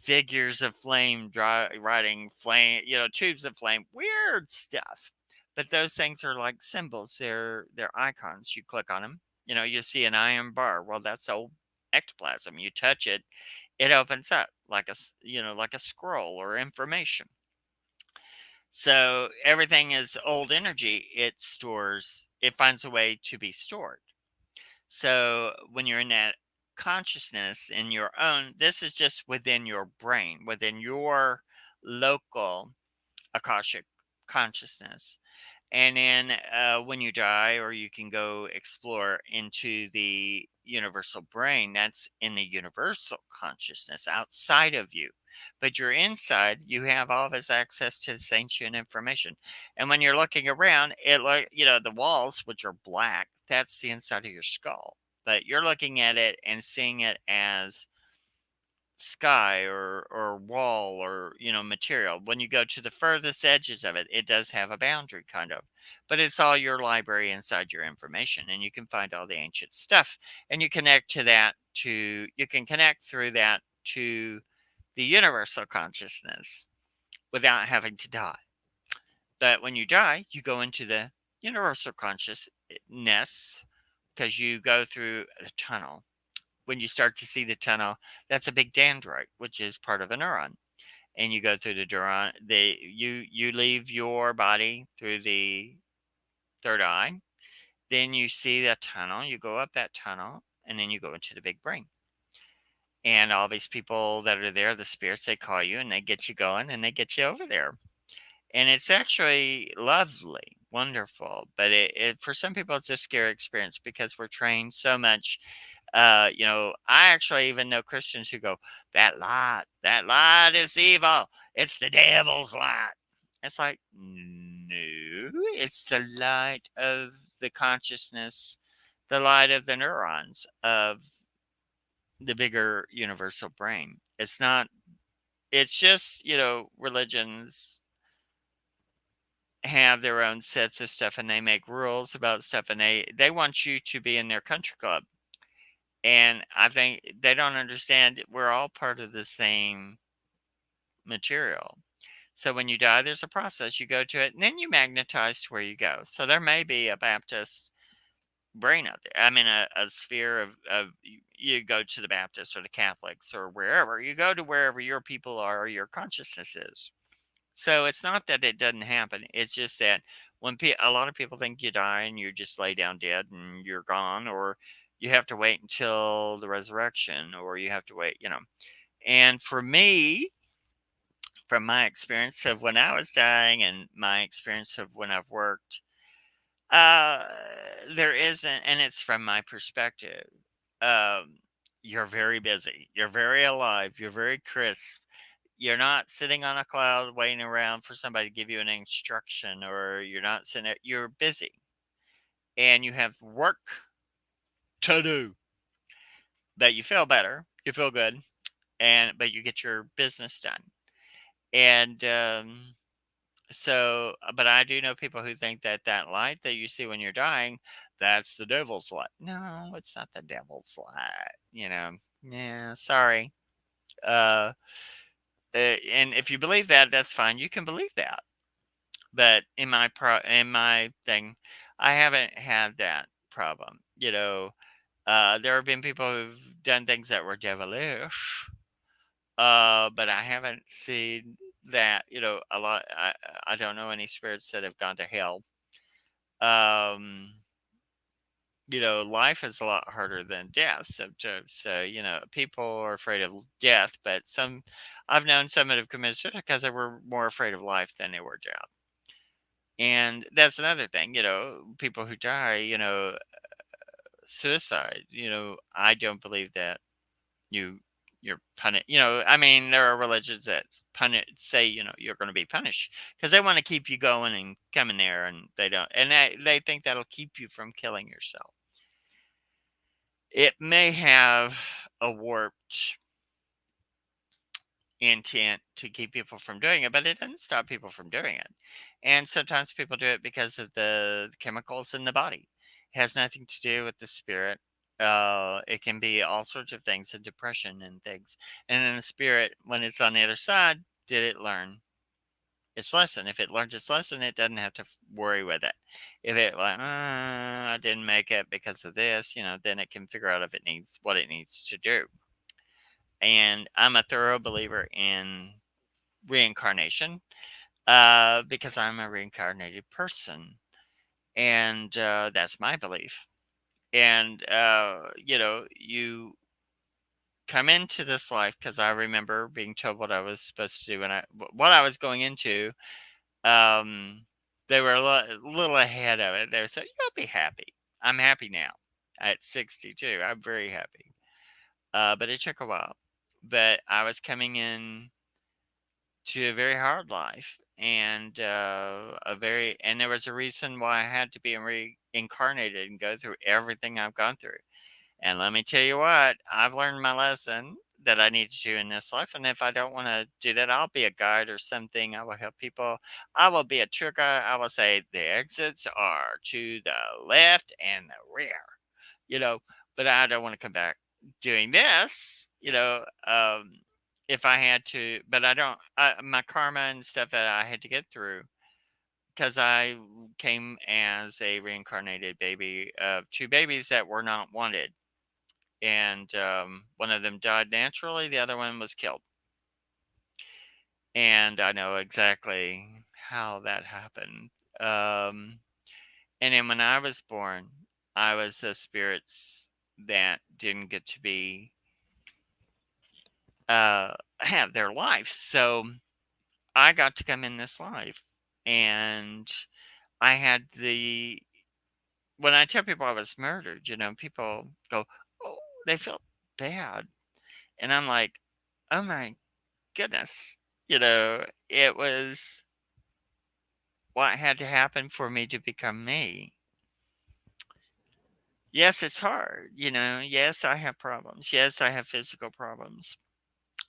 figures of flame riding flame, tubes of flame, weird stuff. But those things are like symbols. They're icons. You click on them, you see an iron bar. Well, that's old ectoplasm. You touch it, it opens up like a scroll or information. So everything is old energy. It finds a way to be stored. So when you're in that consciousness in your own, this is just within your brain, within your local Akashic consciousness. And then when you die, or you can go explore into the universal brain, that's in the universal consciousness outside of you. But you're inside, you have all this access to this ancient information. And when you're looking around, the walls, which are black, that's the inside of your skull. But you're looking at it and seeing it as sky or wall or material. When you go to the furthest edges of it, it does have a boundary kind of, but it's all your library inside your information, and you can find all the ancient stuff, and you can connect through that to the universal consciousness without having to die. But when you die, you go into the universal consciousness because you go through a tunnel. When you start to see the tunnel, that's a big dendrite, which is part of a neuron. And you go through the neuron. You leave your body through the third eye. Then you see that tunnel. You go up that tunnel, and then you go into the big brain. And all these people that are there, the spirits, they call you and they get you going and they get you over there. And it's actually lovely, wonderful. But for some people, it's a scary experience because we're trained so much. I actually even know Christians who go, that light is evil. It's the devil's light. It's like, no, it's the light of the consciousness, the light of the neurons of the bigger universal brain. It's just, religions have their own sets of stuff and they make rules about stuff and they want you to be in their country club. And I think they don't understand we're all part of the same material. So when you die, there's a process. You go to it and then you magnetize to where you go. So there may be a Baptist brain out there. I mean, a sphere of you go to the Baptists or the Catholics or wherever. You go to wherever your people are or your consciousness is. So it's not that it doesn't happen. It's just that when a lot of people think you die and you just lay down dead and you're gone, or you have to wait until the resurrection, or you have to wait. And for me, from my experience of when I was dying and my experience of when I've worked, uh, there isn't, and it's from my perspective. Um, you're very busy. You're very alive. You're very crisp. You're not sitting on a cloud waiting around for somebody to give you an instruction, or you're not sitting there. You're busy and you have work to do. But you feel better. You feel good, but you get your business done. And but I do know people who think that light that you see when you're dying, that's the devil's light. No, it's not the devil's light. Yeah, sorry. Uh, and if you believe that, that's fine. You can believe that. But in my thing, I haven't had that problem. There have been people who've done things that were devilish, but I haven't seen that. A lot. I don't know any spirits that have gone to hell. Um, Life is a lot harder than death. So people are afraid of death, but I've known some that have committed suicide because they were more afraid of life than they were death. And that's another thing, people who die, suicide, I don't believe that you're punished. I mean, there are religions that say, you're going to be punished because they want to keep you going and coming there, and they don't, and they think that'll keep you from killing yourself. It may have a warped intent to keep people from doing it, but it doesn't stop people from doing it. And sometimes people do it because of the chemicals in the body. It has nothing to do with the spirit. It can be all sorts of things, and depression and things. And then the spirit, when it's on the other side, did it learn its lesson? If it learned its lesson, it doesn't have to worry with it. If it I didn't make it because of this, then it can figure out if it needs what it needs to do. And I'm a thorough believer in reincarnation because I'm a reincarnated person. And that's my belief. And, you come into this life because I remember being told what I was supposed to do and what I was going into. Um, they were a little ahead of it. They said, "You'll be happy." I'm happy now at 62. I'm very happy. But it took a while. But I was coming in to a very hard life, and and there was a reason why I had to be reincarnated and go through everything I've gone through. And let me tell you what, I've learned my lesson. that I need to do in this life. And if I don't want to do that, I'll be a guide or something. I will help people. I will be a tour guide. I will say the exits are to the left and the rear, you know, but I don't want to come back doing this, if I had to, but I don't, my karma and stuff that I had to get through because I came as a reincarnated baby of two babies that were not wanted. And one of them died naturally, the other one was killed. And I know exactly how that happened. Um, and then when I was born, I was the spirits that didn't get to be have their life. So I got to come in this life, and I had the when I tell people I was murdered, people go, "Oh," they feel bad, and I'm like, "Oh my goodness," it was what had to happen for me to become me. Yes, it's hard, Yes, I have problems. Yes, I have physical problems.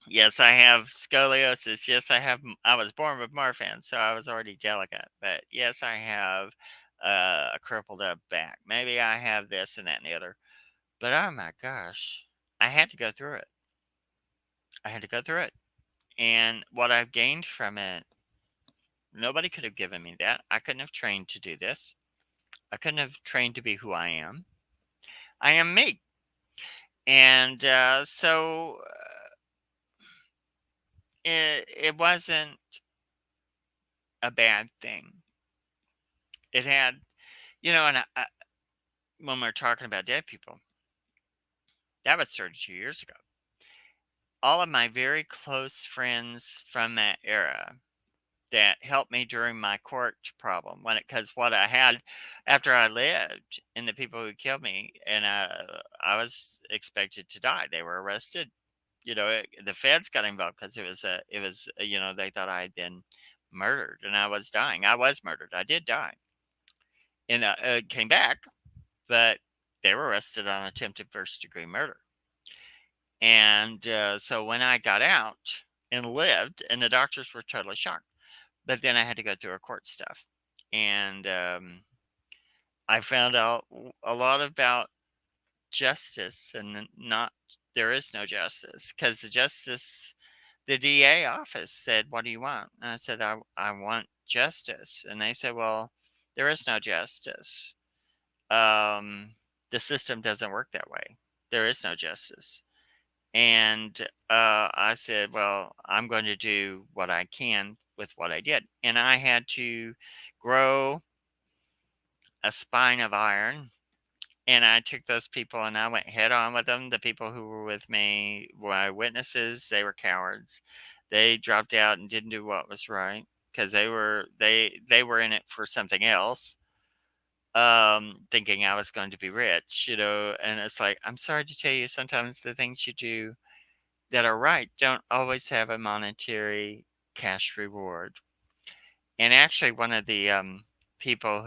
Yes, I have scoliosis. Yes, I was born with Marfan, so I was already delicate. But yes, I have a crippled up back. Maybe I have this and that and the other. But oh my gosh, I had to go through it. I had to go through it. And what I've gained from it, nobody could have given me that. I couldn't have trained to do this. I couldn't have trained to be who I am. I am me. And it wasn't a bad thing. It had, and when we're talking about dead people, that was 32 years ago. All of my very close friends from that era that helped me during my court problem, because what I had after I lived and the people who killed me, and I was expected to die. They were arrested. The feds got involved because they thought I had been murdered and I was dying. I was murdered. I did die, and came back, but they were arrested on attempted first degree murder. And so when I got out and lived, and the doctors were totally shocked, but then I had to go through a court stuff, and I found out a lot about justice, and not there is no justice because the DA office said, "What do you want?" And I said, I want justice," and they said, "Well, there is no justice. Um, the system doesn't work that way. There is no justice." And I said, "Well, I'm going to do what I can with what I did." And I had to grow a spine of iron. And I took those people and I went head on with them. The people who were with me were my witnesses. They were cowards. They dropped out and didn't do what was right because they were in it for something else, thinking I was going to be rich, And it's like, I'm sorry to tell you, sometimes the things you do that are right don't always have a monetary cash reward. And actually, one of the people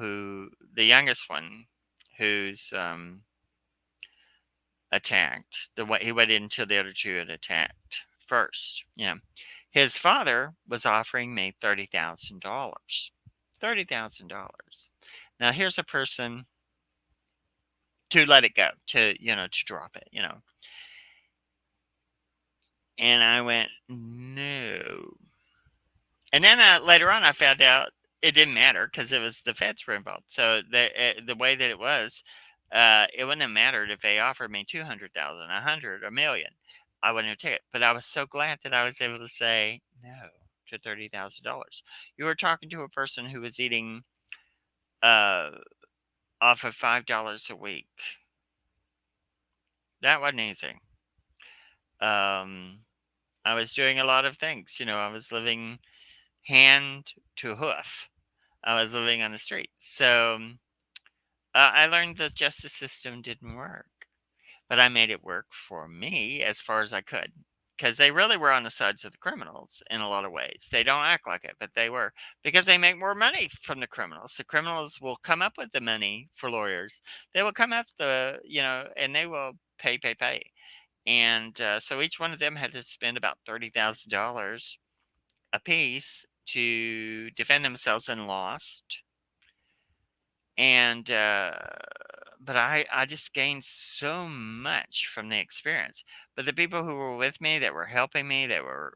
the youngest one who's attacked, he waited until the other two had attacked first. His father was offering me $30,000. $30,000. Now here's a person to let it go, to drop it, And I went, no. And then later on, I found out it didn't matter because it was the feds were involved. So the way that it was, it wouldn't have mattered if they offered me 200,000, 100, a million. I wouldn't have taken it. But I was so glad that I was able to say no to $30,000. You were talking to a person who was eating uh, off of $5 a week. That wasn't easy. I was doing a lot of things. I was living hand to hoof. I was living on the street. So I learned the justice system didn't work, but I made it work for me as far as I could. Because they really were on the sides of the criminals in a lot of ways. They don't act like it, but they were. Because they make more money from the criminals. The criminals will come up with the money for lawyers. They will come up and they will pay. And so each one of them had to spend about $30,000 a piece to defend themselves and lost. And but I just gained so much from the experience. But the people who were with me, that were helping me, that were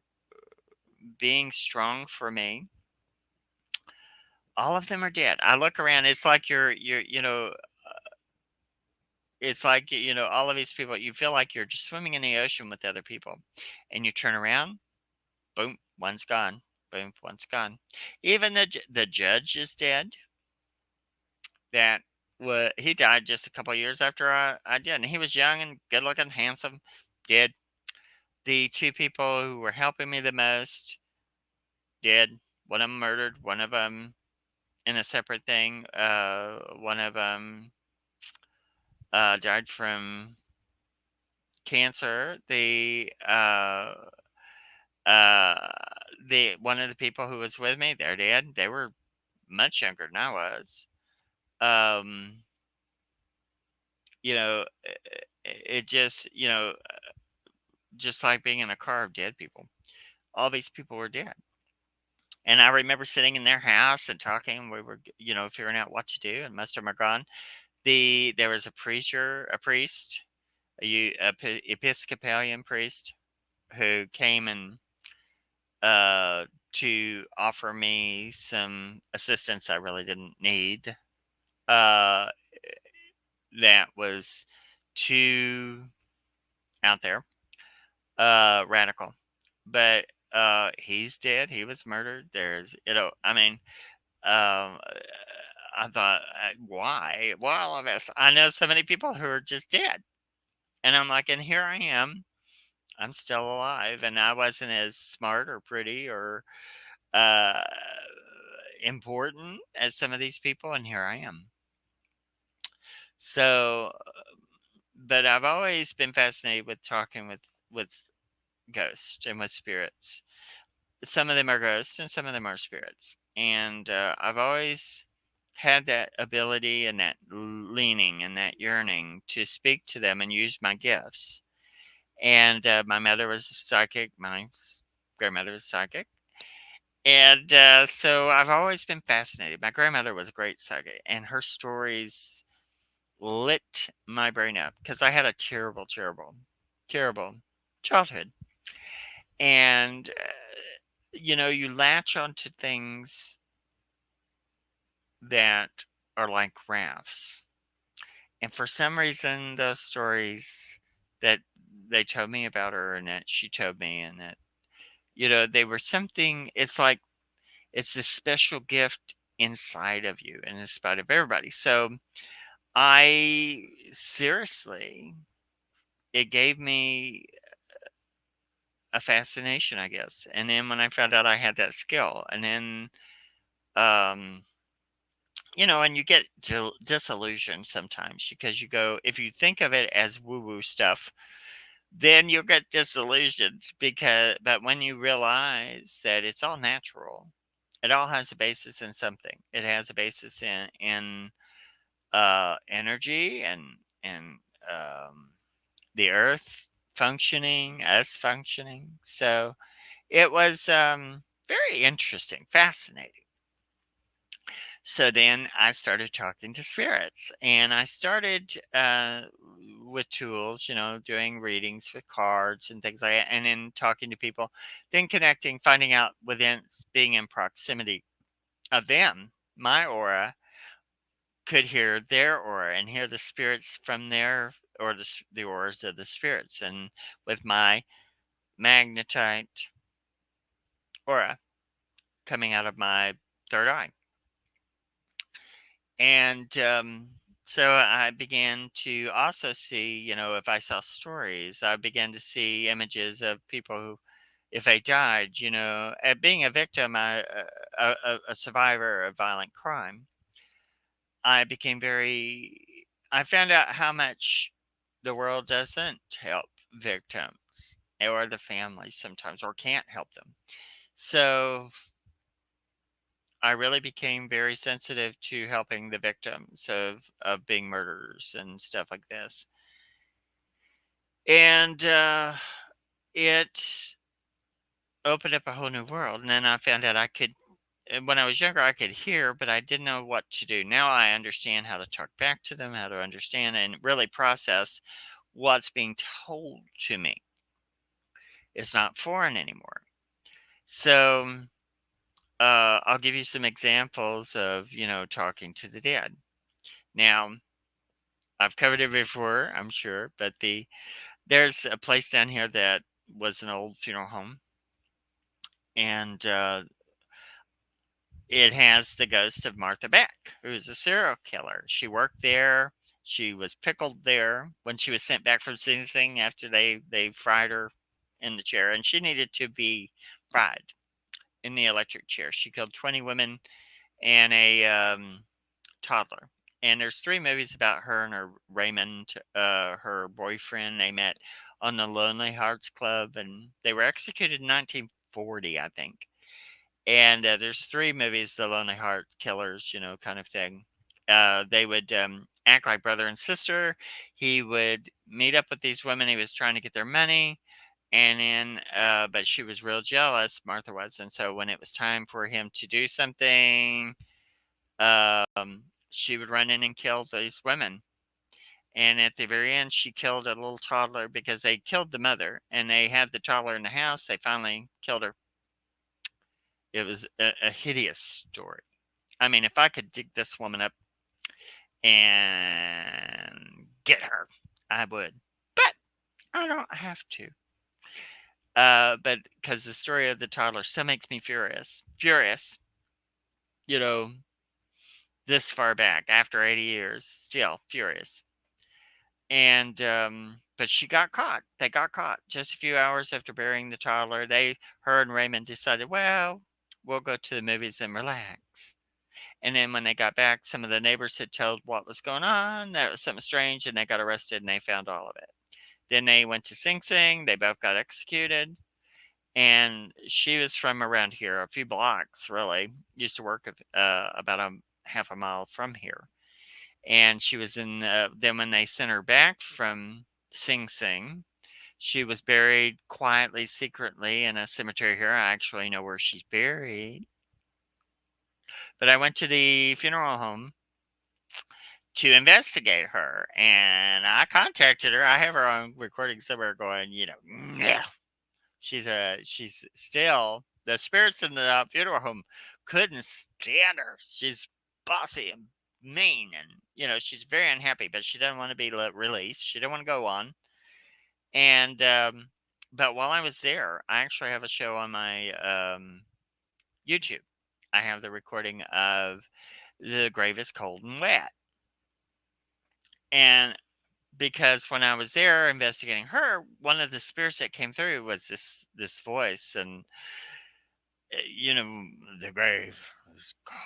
being strong for me, all of them are dead. I look around, it's like it's like, all of these people, you feel like you're just swimming in the ocean with other people. And you turn around, boom, one's gone. Boom, one's gone. Even the judge is dead. That he died just a couple of years after I did. And he was young and good looking, handsome, dead. The two people who were helping me the most, dead. One of them murdered, one of them in a separate thing. One of them died from cancer. Uh, the one of the people who was with me, they're dead. They were much younger than I was. Um, it just, just like being in a car of dead people. All these people were dead. And I remember sitting in their house and talking. We were, figuring out what to do, and most of them are gone. There was a priest, Episcopalian priest, who came and uh, to offer me some assistance I really didn't need. Uh, that was too out there, radical. But he's dead. He was murdered. I mean, I thought, why? Well, all of this. I know so many people who are just dead, and I'm like, and here I am. I'm still alive, and I wasn't as smart or pretty or uh, important as some of these people, and here I am. So, but I've always been fascinated with talking with ghosts and with spirits. Some of them are ghosts, and some of them are spirits, and I've always had that ability and that leaning and that yearning to speak to them and use my gifts. And my mother was psychic. My grandmother was psychic. And so I've always been fascinated. My grandmother was a great psychic, and her stories lit my brain up because I had a terrible, terrible, terrible childhood. And, you latch onto things that are like rafts. And for some reason, those stories that they told me about her and that she told me, and that, they were something, it's like it's a special gift inside of you and in spite of everybody. So I seriously, it gave me a fascination, I guess. And then when I found out I had that skill, and then, um, and you get disillusioned sometimes because you go, if you think of it as woo woo stuff, then you'll get disillusioned but when you realize that it's all natural, it all has a basis in something. It has a basis in energy and um, the earth functioning, us functioning. So it was very interesting, fascinating. So then I started talking to spirits, and I started with tools, doing readings with cards and things like that, and then talking to people, then connecting, finding out within being in proximity of them, my aura, could hear their aura and hear the spirits from their, or the auras of the spirits, and with my magnetite aura coming out of my third eye. And so I began to also see, if I saw stories, I began to see images of people who, if they died, being a victim, a survivor of violent crime, I became I found out how much the world doesn't help victims or the families sometimes, or can't help them. So I really became very sensitive to helping the victims of being murderers and stuff like this. And it opened up a whole new world. And then I found out when I was younger, I could hear, but I didn't know what to do. Now I understand how to talk back to them, how to understand and really process what's being told to me. It's not foreign anymore. So I'll give you some examples of, talking to the dead. Now, I've covered it before, I'm sure, but there's a place down here that was an old funeral home, and it has the ghost of Martha Beck, who's a serial killer. She worked there. She was pickled there when she was sent back from Sing Sing after they fried her in the chair, and she needed to be fried in the electric chair. She killed 20 women and a toddler. And there's three movies about her and her Raymond, her boyfriend. They met on the Lonely Hearts Club, and they were executed in 1940, I think. And there's three movies, the Lonely Heart Killers, kind of thing. They would act like brother and sister. He would meet up with these women. He was trying to get their money, and then, but she was real jealous, Martha was, and so when it was time for him to do something, she would run in and kill these women. And at the very end, she killed a little toddler because they killed the mother and they had the toddler in the house. They finally killed her. It was a hideous story. I mean, if I could dig this woman up and get her, I would. But I don't have to. But because the story of the toddler still makes me furious. Furious. You know, this far back, after 80 years, still furious. And but she got caught. They got caught just a few hours after burying the toddler. Her and Raymond decided, well, we'll go to the movies and relax. And then when they got back, some of the neighbors had told what was going on. That was something strange, and they got arrested and they found all of it. Then they went to Sing Sing. They both got executed. And she was from around here, a few blocks, really. Used to work about a half a mile from here. And she was in, then when they sent her back from Sing Sing, she was buried quietly, secretly in a cemetery here. I actually know where she's buried. But I went to the funeral home to investigate her, and I contacted her. I have her on recording somewhere going, no. She's still, the spirits in the funeral home couldn't stand her. She's bossy and mean, and she's very unhappy, but she doesn't want to be released. She didn't want to go on. And but while I was there, I actually have a show on my YouTube. I have the recording of The Grave is Cold and Wet. And because when I was there investigating her, one of the spirits that came through was this voice, and the grave is cold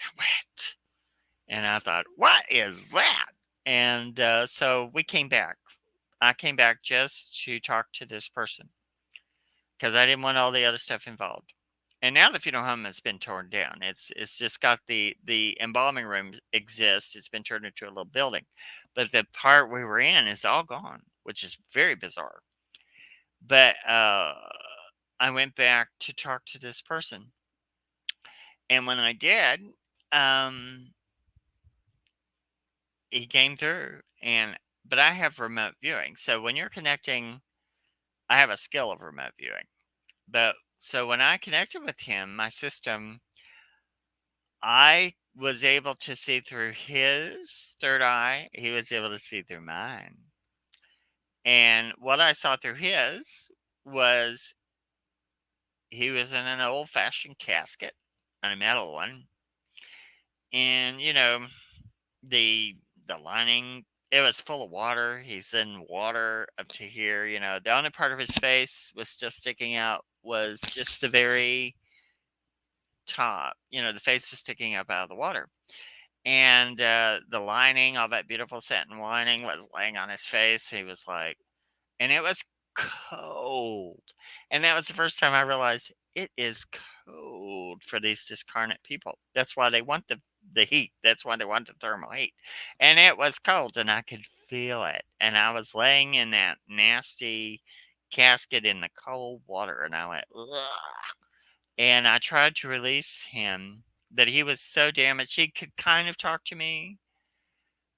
and wet. And I thought, what is that? And so we came back. I came back just to talk to this person because I didn't want all the other stuff involved. And now the funeral home has been torn down. It's just got the embalming room exists. It's been turned into a little building, but the part we were in is all gone, which is very bizarre. But I went back to talk to this person, and when I did, um, he came through. But I have remote viewing, so when you're connecting, I have a skill of remote viewing. But so when I connected with him, my system, I was able to see through his third eye. He was able to see through mine. And what I saw through his was he was in an old fashioned casket, a metal one. And, the lining, it was full of water. He's in water up to here. The only part of his face was still sticking out was just the very top. The face was sticking up out of the water. And the lining, all that beautiful satin lining, was laying on his face. He was like, and it was cold. And that was the first time I realized it is cold for these discarnate people. That's why they want the heat. That's why they want the thermal heat. And it was cold, and I could feel it. And I was laying in that nasty casket in the cold water, and I went, ugh. And I tried to release him, but he was so damaged. He could kind of talk to me,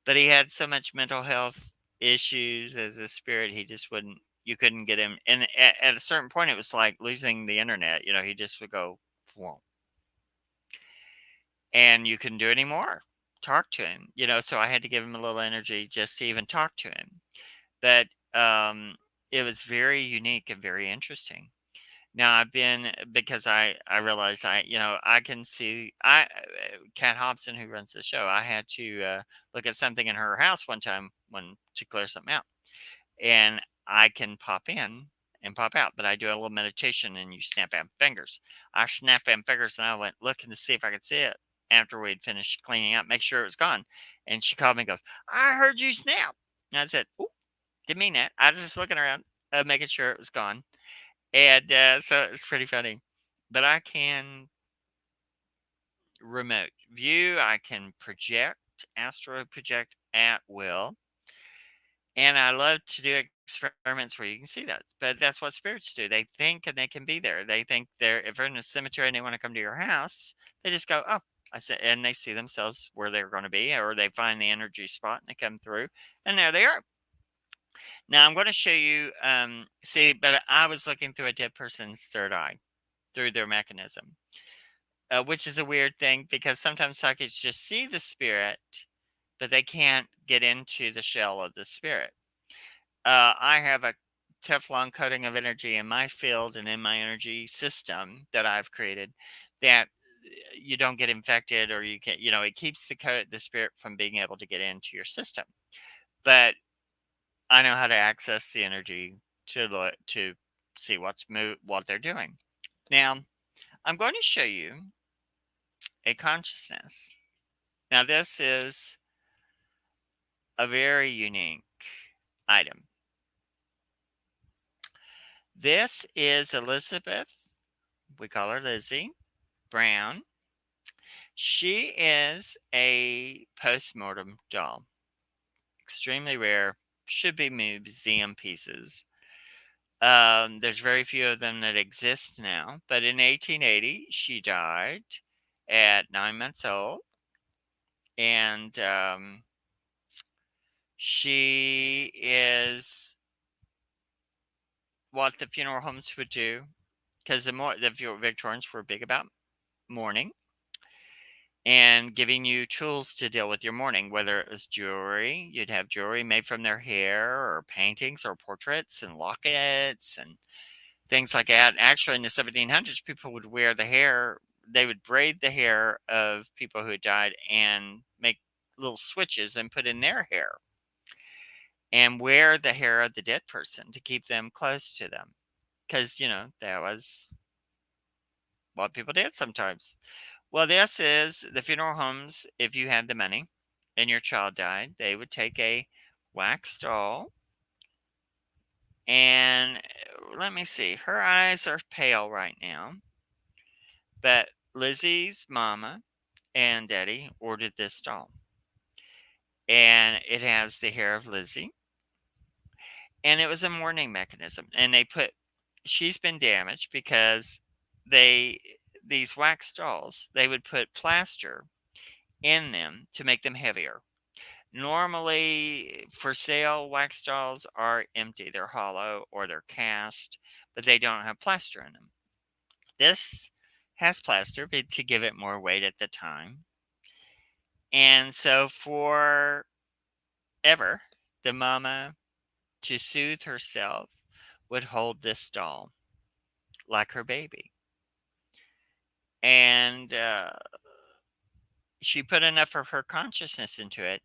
but he had so much mental health issues as a spirit, he just wouldn't, you couldn't get him. And at a certain point, it was like losing the internet. He just would go, whoa, and you couldn't do any more. Talk to him, so I had to give him a little energy just to even talk to him. But it was very unique and very interesting. Now I've been, because I realized I can see, Kat Hobson, who runs the show, I had to look at something in her house one time when to clear something out, and I can pop in and pop out, but I do a little meditation and you snap out fingers. I snapped out fingers and I went looking to see if I could see it after we'd finished cleaning up, make sure it was gone. And she called me and goes, I heard you snap. And I said, oh, didn't mean that. I was just looking around, making sure it was gone. And so it's pretty funny. But I can remote view, I can project, astro project at will. And I love to do experiments where you can see that. But that's what spirits do. They think and they can be there. They think if they're in a cemetery and they want to come to your house, they just go, oh, I said, and they see themselves where they're going to be, or they find the energy spot and they come through, and there they are. Now I'm going to show you, but I was looking through a dead person's third eye, through their mechanism, which is a weird thing because sometimes psychics just see the spirit, but they can't get into the shell of the spirit. I have a Teflon coating of energy in my field and in my energy system that I've created that you don't get infected, or you can't, it keeps the spirit from being able to get into your system. But I know how to access the energy to see what they're doing. Now, I'm going to show you a consciousness. Now, this is a very unique item. This is Elizabeth, we call her Lizzie Brown. She is a postmortem doll. Extremely rare, should be museum pieces. There's very few of them that exist now, but in 1880, she died at 9 months old. And she is what the funeral homes would do, because the Victorians were big about mourning and giving you tools to deal with your mourning, whether it was jewelry. You'd have jewelry made from their hair, or paintings, or portraits, and lockets, and things like that. Actually, in the 1700s, people would wear the hair. They would braid the hair of people who had died and make little switches and put in their hair, and wear the hair of the dead person to keep them close to them, because that was what people did sometimes. Well, this is the funeral homes. If you had the money and your child died, they would take a wax doll, and let me see, her eyes are pale right now, but Lizzie's mama and daddy ordered this doll, and it has the hair of Lizzie, and it was a mourning mechanism. And she's been damaged because these wax dolls, they would put plaster in them to make them heavier. Normally, for sale, wax dolls are empty. They're hollow or they're cast, but they don't have plaster in them. This has plaster to give it more weight at the time. And so forever, the mama, to soothe herself, would hold this doll like her baby. And she put enough of her consciousness into it.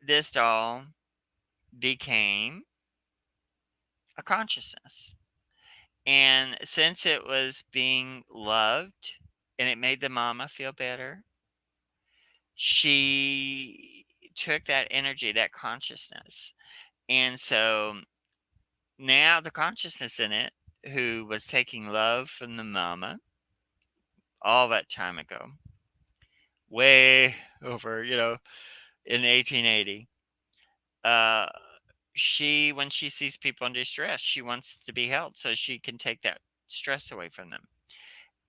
This doll became a consciousness. And since it was being loved and it made the mama feel better, she took that energy, that consciousness. And so now the consciousness in it, who was taking love from the mama all that time ago, way over, in 1880, uh, when she sees people in distress, she wants to be held so she can take that stress away from them.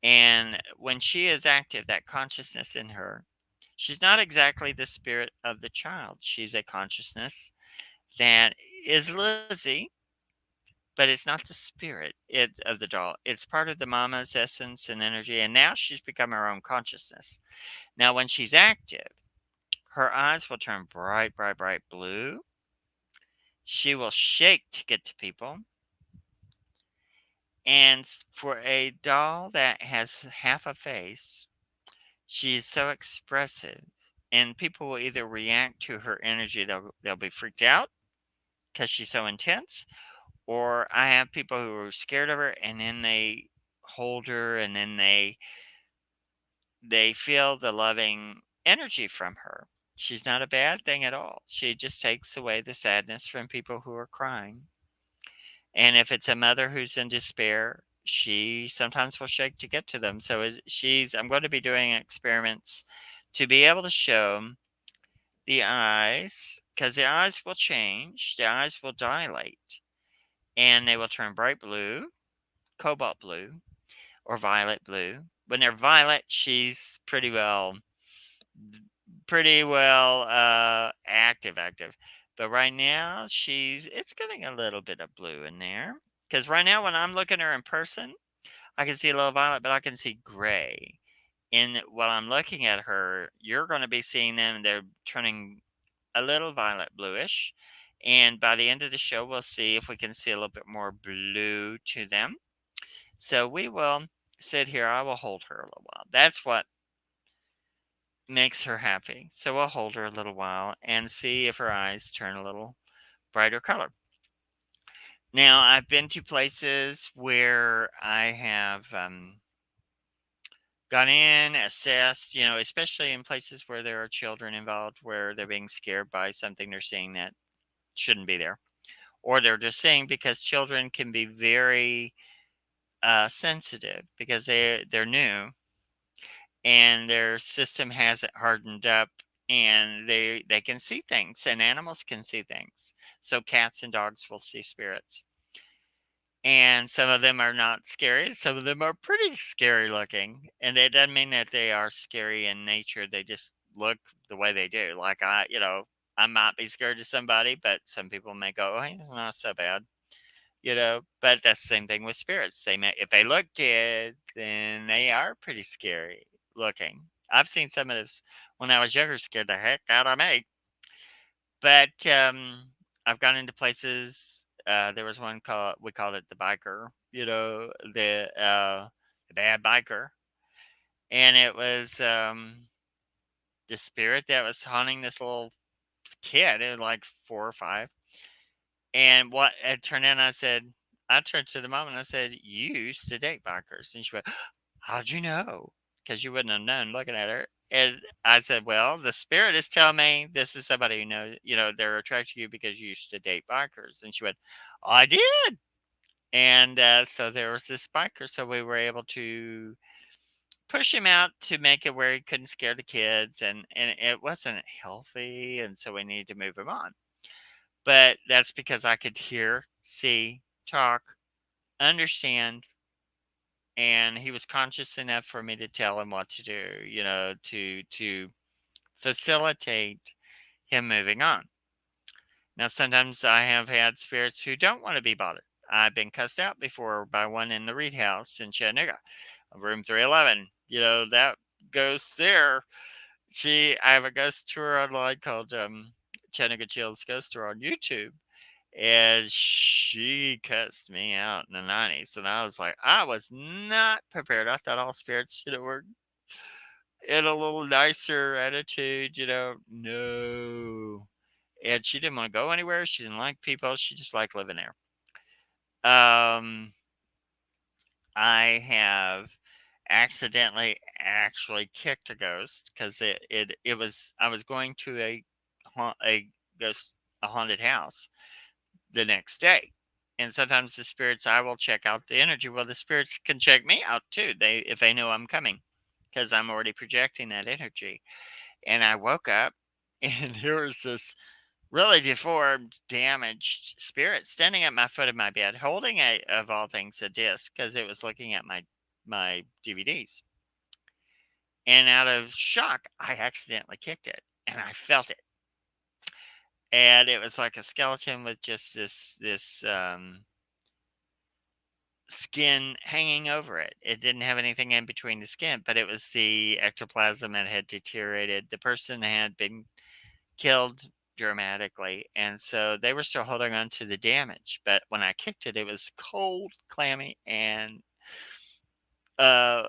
And when she is active, that consciousness in her, she's not exactly the spirit of the child. She's a consciousness that is Lizzie, but it's not the spirit of the doll. It's part of the mama's essence and energy. And now she's become her own consciousness. Now, when she's active, her eyes will turn bright, bright, bright blue. She will shake to get to people. And for a doll that has half a face, she's so expressive. And people will either react to her energy, they'll be freaked out because she's so intense, or I have people who are scared of her and then they hold her and then they feel the loving energy from her. She's not a bad thing at all. She just takes away the sadness from people who are crying. And if it's a mother who's in despair, she sometimes will shake to get to them. So I'm going to be doing experiments to be able to show the eyes, because the eyes will change, the eyes will dilate, and they will turn bright blue, cobalt blue, or violet blue. When they're violet, she's pretty well active. But right now, it's getting a little bit of blue in there. Because right now, when I'm looking at her in person, I can see a little violet, but I can see gray. And while I'm looking at her, you're going to be seeing them. They're turning a little violet bluish. And by the end of the show, we'll see if we can see a little bit more blue to them. So we will sit here. I will hold her a little while. That's what makes her happy. So we'll hold her a little while and see if her eyes turn a little brighter color. Now, I've been to places where I have gone in, assessed, especially in places where there are children involved, where they're being scared by something they're seeing that shouldn't be there. Or they're just seeing, because children can be very sensitive because they're new and their system hasn't hardened up, and they can see things, and animals can see things. So cats and dogs will see spirits, and some of them are not scary, some of them are pretty scary looking, and it doesn't mean that they are scary in nature. They just look the way they do. Like I might be scared of somebody, but some people may go, oh, he's not so bad. But that's the same thing with spirits. If they look dead, then they are pretty scary looking. I've seen some of this when I was younger, scared the heck out of me. But I've gone into places. There was one we called it the biker. The bad biker, and it was the spirit that was haunting this little kid. It was like 4 or 5. And what it turned out, I turned to the mom and I said, "You used to date bikers." And she went, "How'd you know?" Because you wouldn't have known looking at her. And I said, "Well, the spirit is telling me this is somebody who knows, they're attracted to you because you used to date bikers." And she went, "I did." And so there was this biker. So we were able to push him out to make it where he couldn't scare the kids. And it wasn't healthy. And so we needed to move him on. But that's because I could hear, see, talk, understand, and he was conscious enough for me to tell him what to do, to facilitate him moving on. Now, sometimes I have had spirits who don't want to be bothered. I've been cussed out before by one in the Reed House in Chattanooga, room 311. That ghost there. I have a ghost tour online called Chattanooga Chills Ghost Tour on YouTube, and she cussed me out in the 90s. And I was not prepared. I thought all spirits, were in a little nicer attitude, No. And she didn't want to go anywhere. She didn't like people. She just liked living there. Um, I have accidentally actually kicked a ghost because I was going to a ghost, a haunted house the next day. And sometimes the spirits, I will check out the energy. Well, the spirits can check me out too. If they know I'm coming, because I'm already projecting that energy. And I woke up, and here was this really deformed, damaged spirit standing at my foot of my bed, holding a, of all things, a disc because it was looking at my DVDs. And out of shock, I accidentally kicked it, and I felt it, and it was like a skeleton with just this skin hanging over it. It didn't have anything in between the skin, but it was the ectoplasm that had deteriorated. The person had been killed dramatically, and so they were still holding on to the damage. But when I kicked it, it was cold, clammy, and uh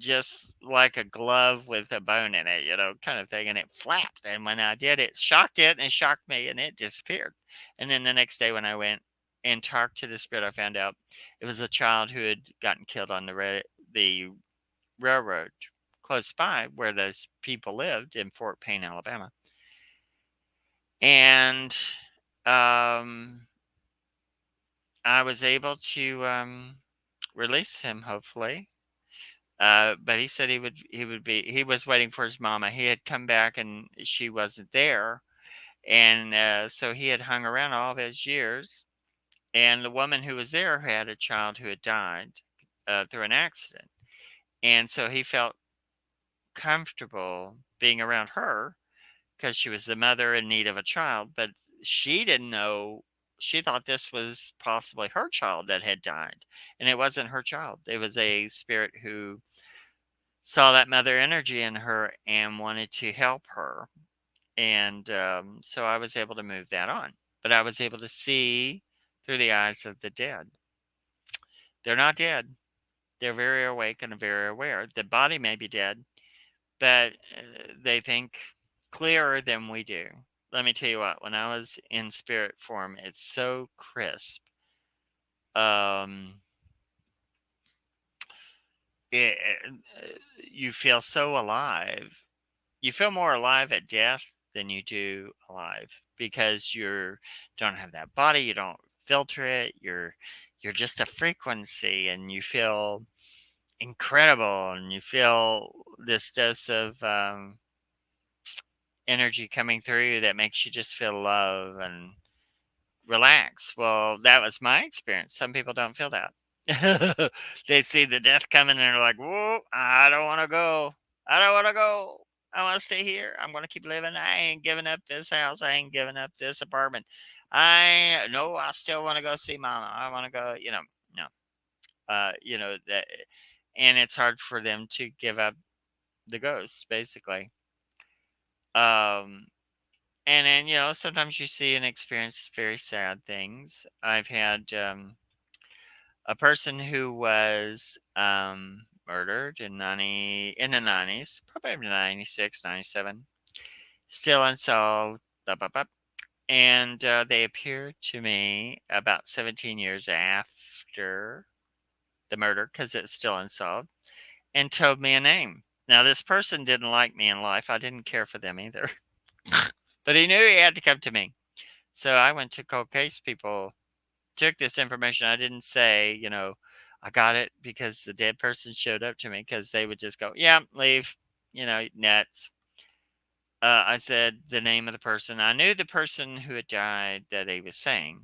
just like a glove with a bone in it, kind of thing, and it flapped. And when I did, it shocked it and it shocked me, and it disappeared. And then the next day when I went and talked to the spirit, I found out it was a child who had gotten killed on the railroad close by where those people lived in Fort Payne, Alabama. And um I was able to release him, hopefully. But he said he was waiting for his mama. He had come back and she wasn't there. And so he had hung around all of his years. And the woman who was there had a child who had died through an accident. And so he felt comfortable being around her because she was the mother in need of a child. But she didn't know. She thought this was possibly her child that had died. And it wasn't her child. It was a spirit who saw that mother energy in her and wanted to help her. And so I was able to move that on. But I was able to see through the eyes of the dead. They're not dead. They're very awake and very aware. The body may be dead, but they think clearer than we do. Let me tell you what, when I was in spirit form, it's so crisp. Um, you feel so alive. You feel more alive at death than you do alive because you don't have that body, you don't filter it, you're just a frequency, and you feel incredible, and you feel this dose of energy coming through you that makes you just feel love and relax. Well, that was my experience. Some people don't feel that. They see the death coming and they're like, whoa, I don't want to go. I don't want to go. I want to stay here. I'm going to keep living. I ain't giving up this house. I ain't giving up this apartment. I still want to go see mama. I want to go, no, that, and it's hard for them to give up the ghost, basically. Um, and then, sometimes you see and experience very sad things. I've had, a person who was murdered in the 90s, probably 96, 97, still unsolved. Blah, blah, blah. And they appeared to me about 17 years after the murder because it's still unsolved and told me a name. Now, this person didn't like me in life. I didn't care for them either. But he knew he had to come to me. So I went to cold case people, took this information. I didn't say, I got it because the dead person showed up to me because they would just go, yeah, leave, nuts. I said the name of the person. I knew the person who had died that he was saying,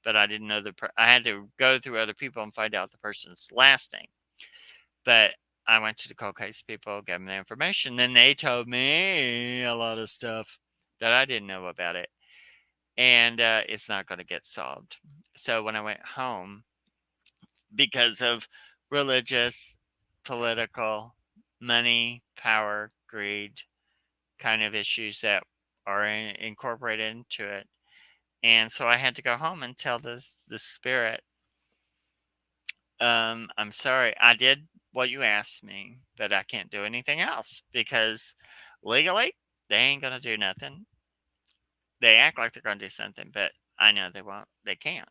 but I didn't know I had to go through other people and find out the person's last name. But I went to the cold case people, gave them the information. Then they told me a lot of stuff that I didn't know about it. And it's not going to get solved. So when I went home, because of religious, political, money, power, greed kind of issues that are incorporated into it. And so I had to go home and tell the spirit, I'm sorry, I did what you asked me, but I can't do anything else because legally they ain't gonna do nothing. They act like they're gonna do something, but I know they won't. They can't.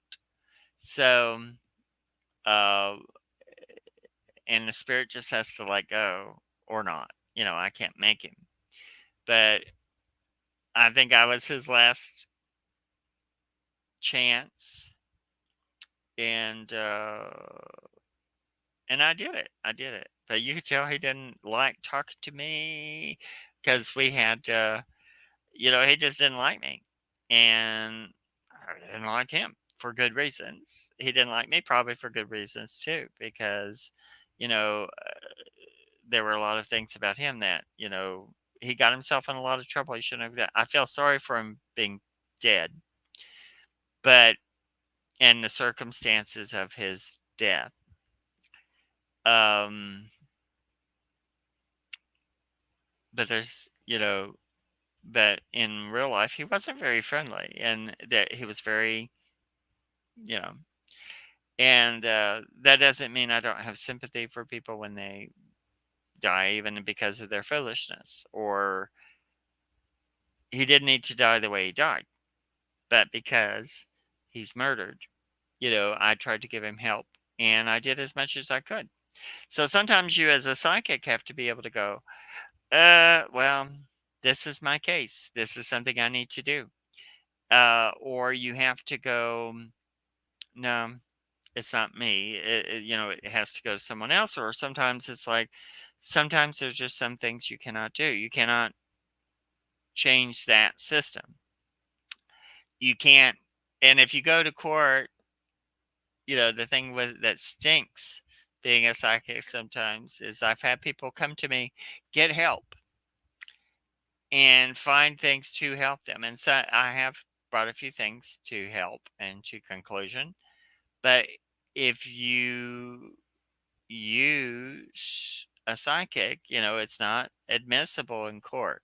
So, uh, and the spirit just has to let go or not. I can't make him. But I think I was his last chance, and I did it. I did it. But you could tell he didn't like talking to me because we had, he just didn't like me. and I didn't like him for good reasons. He didn't like me probably for good reasons too, because you know there were a lot of things about him that he got himself in a lot of trouble he shouldn't have done. I feel sorry for him being dead, but and the circumstances of his death. Um, but but in real life, he wasn't very friendly, and that he was very, you know, and that doesn't mean I don't have sympathy for people when they die, even because of their foolishness. Or he didn't need to die the way he died, but because he's murdered, I tried to give him help, and I did as much as I could. So sometimes you, as a psychic, have to be able to go, well, this is my case. This is something I need to do. Or you have to go, no, it's not me. It has to go to someone else. Or sometimes it's like, sometimes there's just some things you cannot do. You cannot change that system. You can't. And if you go to court, the thing with that stinks being a psychic sometimes is I've had people come to me, get help, and find things to help them. And so I have brought a few things to help and to conclusion. But if you use a psychic, it's not admissible in court.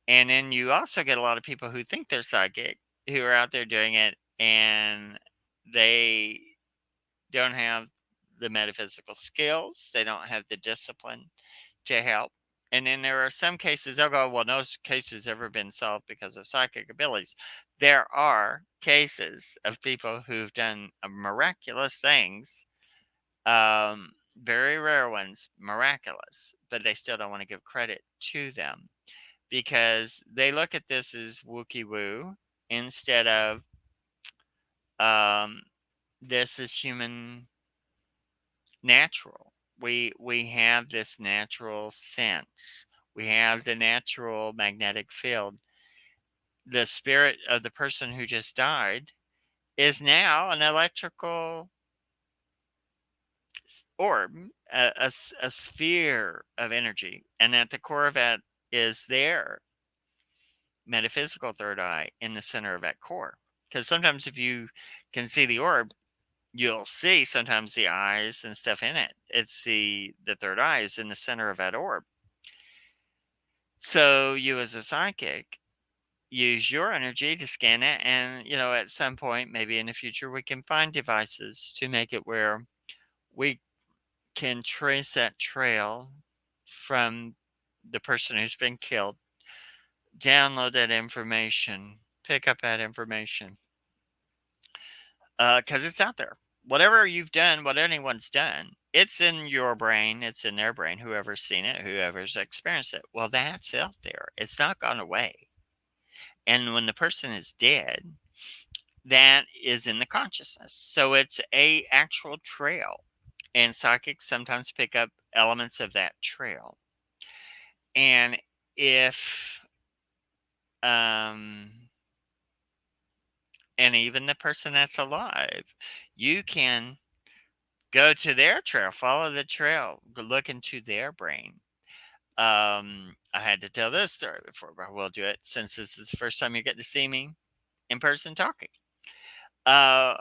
And then you also get a lot of people who think they're psychic who are out there doing it, and they don't have the metaphysical skills, they don't have the discipline to help. And then there are some cases they'll go, well, no case has ever been solved because of psychic abilities. There are cases of people who've done miraculous things, very rare ones, miraculous, but they still don't want to give credit to them because they look at this as wookie woo instead of um, this is human natural. We have this natural sense. We have the natural magnetic field. The spirit of the person who just died is now an electrical orb, a sphere of energy, and at the core of it is their metaphysical third eye in the center of that core. Because sometimes if you can see the orb, you'll see sometimes the eyes and stuff in it. It's the third eye is in the center of that orb. So you as a psychic use your energy to scan it, and at some point, maybe in the future, we can find devices to make it where we can trace that trail from the person who's been killed, download that information, pick up that information, because it's out there. Whatever you've done, what anyone's done, it's in your brain, it's in their brain, whoever's seen it, whoever's experienced it. Well, that's out there. It's not gone away. And when the person is dead, that is in the consciousness. So it's a actual trail. And psychics sometimes pick up elements of that trail. And if and even the person that's alive, you can go to their trail, follow the trail, look into their brain. I had to tell this story before, but we'll do it since this is the first time you get to see me in person talking. Uh,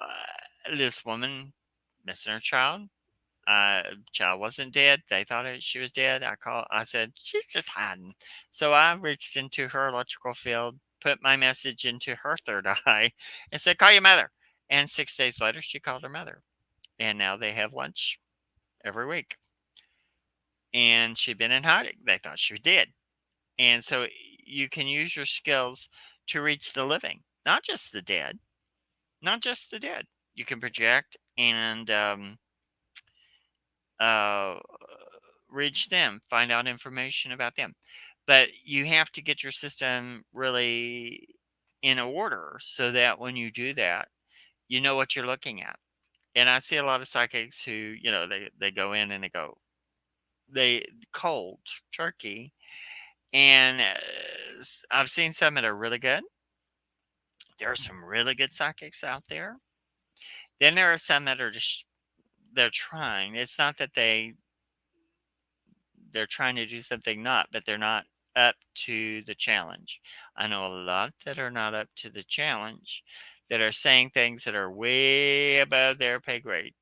this woman missing her child. Child wasn't dead. They thought she was dead. I said, she's just hiding. So I reached into her electrical field, put my message into her third eye, and said, call your mother. And 6 days later, she called her mother. And now they have lunch every week. And she'd been in hiding. They thought she was dead. And so you can use your skills to reach the living, not just the dead. Not just the dead. You can project and uh, reach them, find out information about them. But you have to get your system really in order so that when you do that, you know what you're looking at. And I see a lot of psychics who, they go in and they cold turkey. And I've seen some that are really good. There are some really good psychics out there. Then there are some that are just they're trying. It's not that they're trying to do something not, but they're not up to the challenge. I know a lot that are not up to the challenge, that are saying things that are way above their pay grade.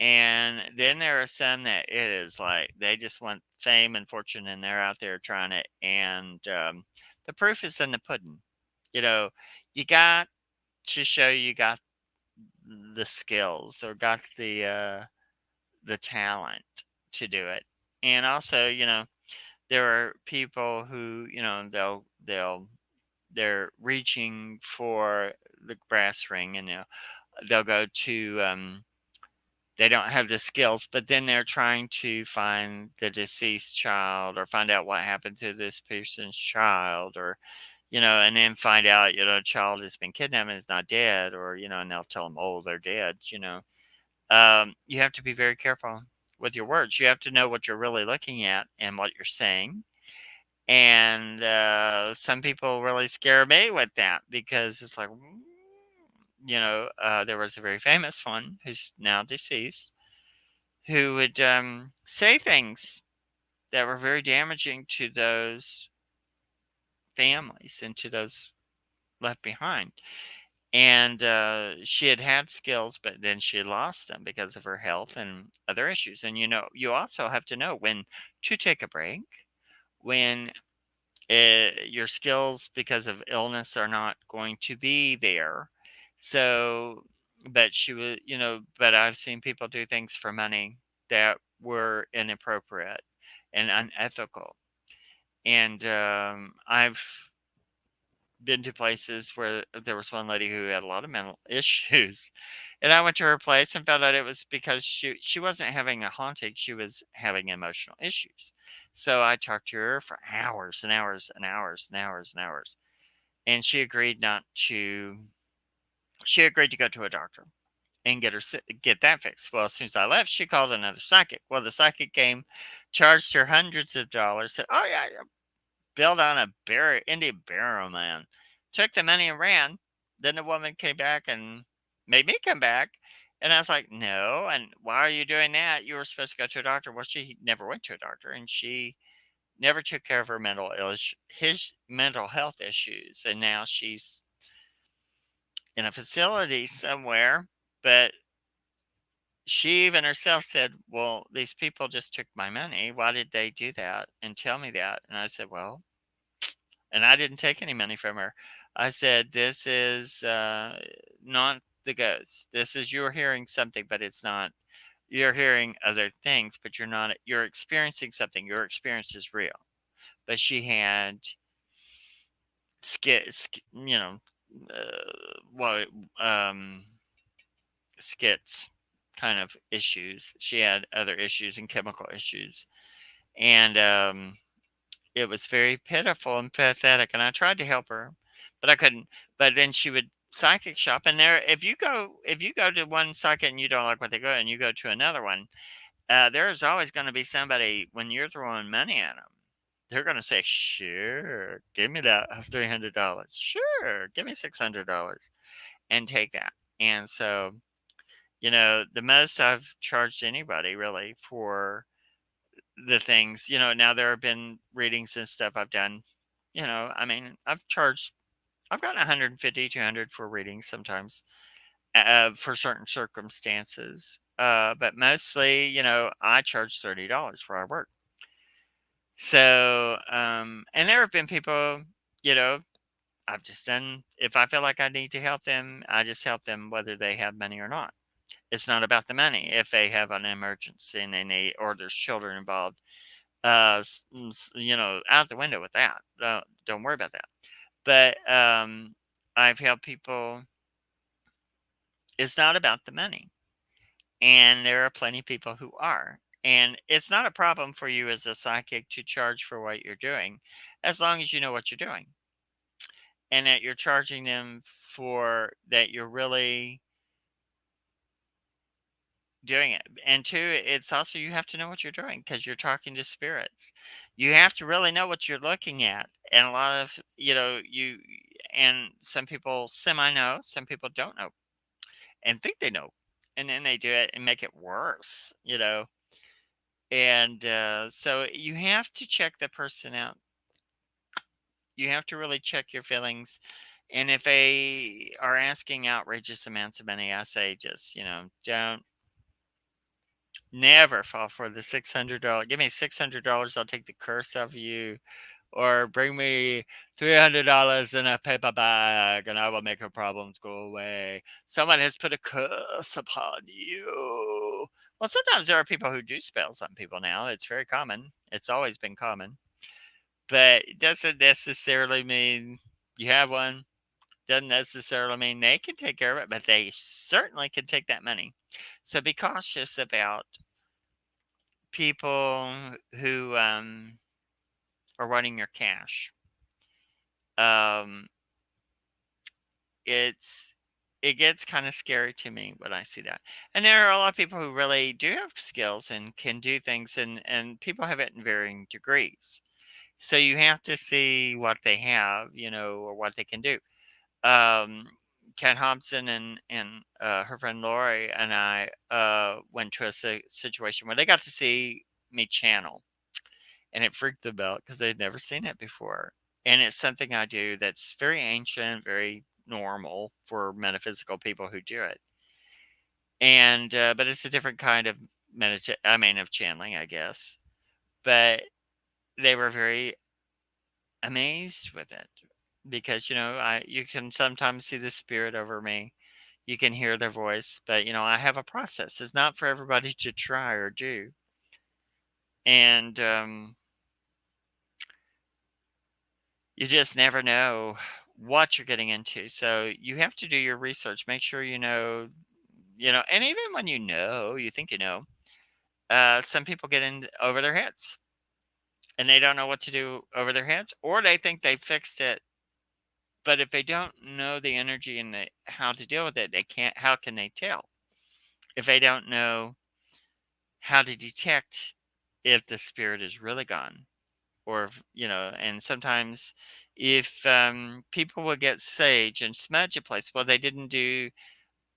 And then there are some that it is like they just want fame and fortune and they're out there trying it. And the proof is in the pudding. You know, you got to show you got the skills or got the talent to do it. And also, there are people who, they're reaching for the brass ring, and they'll go to they don't have the skills, but then they're trying to find the deceased child or find out what happened to this person's child, or and then find out a child has been kidnapped and is not dead, or and they'll tell them, oh, they're dead. You have to be very careful with your words. You have to know what you're really looking at and what you're saying. And some people really scare me with that because it's like, there was a very famous one who's now deceased who would say things that were very damaging to those families and to those left behind. And she had had skills, but then she lost them because of her health and other issues. And you also have to know when to take a break, when your skills because of illness are not going to be there. So, but she was, but I've seen people do things for money that were inappropriate and unethical. And I've been to places where there was one lady who had a lot of mental issues. And I went to her place and found out it was because she wasn't having a haunting, she was having emotional issues. So I talked to her for hours and hours and hours and hours and hours. And she agreed to go to a doctor and get that fixed. Well, as soon as I left, she called another psychic. Well, the psychic came, charged her hundreds of dollars, said, "Oh yeah, built on a Indian burial man." Took the money and ran. Then the woman came back and made me come back. And I was like, no. And why are you doing that? You were supposed to go to a doctor. Well, she never went to a doctor and she never took care of her his mental health issues. And now she's in a facility somewhere. But she even herself said, well, these people just took my money. Why did they do that and tell me that? And I said, well, and I didn't take any money from her. I said, "This is not the ghost. This is you're hearing something, but it's not. You're hearing other things, but you're not. You're experiencing something. Your experience is real." But she had what skits kind of issues. She had other issues and chemical issues, and it was very pitiful and pathetic, and I tried to help her, but I couldn't. But then she would psychic shop, and there, if you go to one psychic and you don't like what they go, and you go to another one, there's always going to be somebody when you're throwing money at them. They're going to say, "Sure, give me that $300. Sure, give me $600, and take that." And so, the most I've charged anybody really for the things, now there have been readings and stuff I've done. I mean, I've gotten 150, 200 for readings sometimes, for certain circumstances. But mostly, I charge $30 for our work. So, and there have been people, you know, I've just done, if I feel like I need to help them, I just help them whether they have money or not. It's not about the money. If they have an emergency and they need, or there's children involved, out the window with that. Don't worry about that. But I've helped people. It's not about the money, and there are plenty of people who are. And it's not a problem for you as a psychic to charge for what you're doing, as long as you know what you're doing, and that you're charging them for that. You're really doing it. And two, it's also you have to know what you're doing because you're talking to spirits. You have to really know what you're looking at. And a lot of, and some people semi know, some people don't know and think they know, and then they do it and make it worse, and so you have to check the person out. You have to really check your feelings. And if they are asking outrageous amounts of money, I say just, don't never fall for the $600. Give me $600, I'll take the curse off of you. Or bring me $300 in a paper bag and I will make your problems go away. Someone has put a curse upon you. Well, sometimes there are people who do spells on people now. It's very common. It's always been common. But it doesn't necessarily mean you have one. Doesn't necessarily mean they can take care of it, but they certainly can take that money. So be cautious about people who are running your cash. Um, it's it gets kind of scary to me when I see that. And there are a lot of people who really do have skills and can do things, and people have it in varying degrees. So you have to see what they have, or what they can do. um, Ken Hobson and her friend Lori and I went to a situation where they got to see me channel, and it freaked them out because they'd never seen it before. And it's something I do that's very ancient, very normal for metaphysical people who do it. And but it's a different kind of of channeling, I guess. But they were very amazed with it because you can sometimes see the spirit over me. You can hear their voice, but I have a process. It's not for everybody to try or do. And you just never know what you're getting into. So you have to do your research. Make sure and even when you think some people get in over their heads and they don't know what to do over their heads, or they think they fixed it. But if they don't know the energy and how to deal with it, they can't. How can they tell if they don't know how to detect if the spirit is really gone? Or and sometimes if people will get sage and smudge a place, well, they didn't do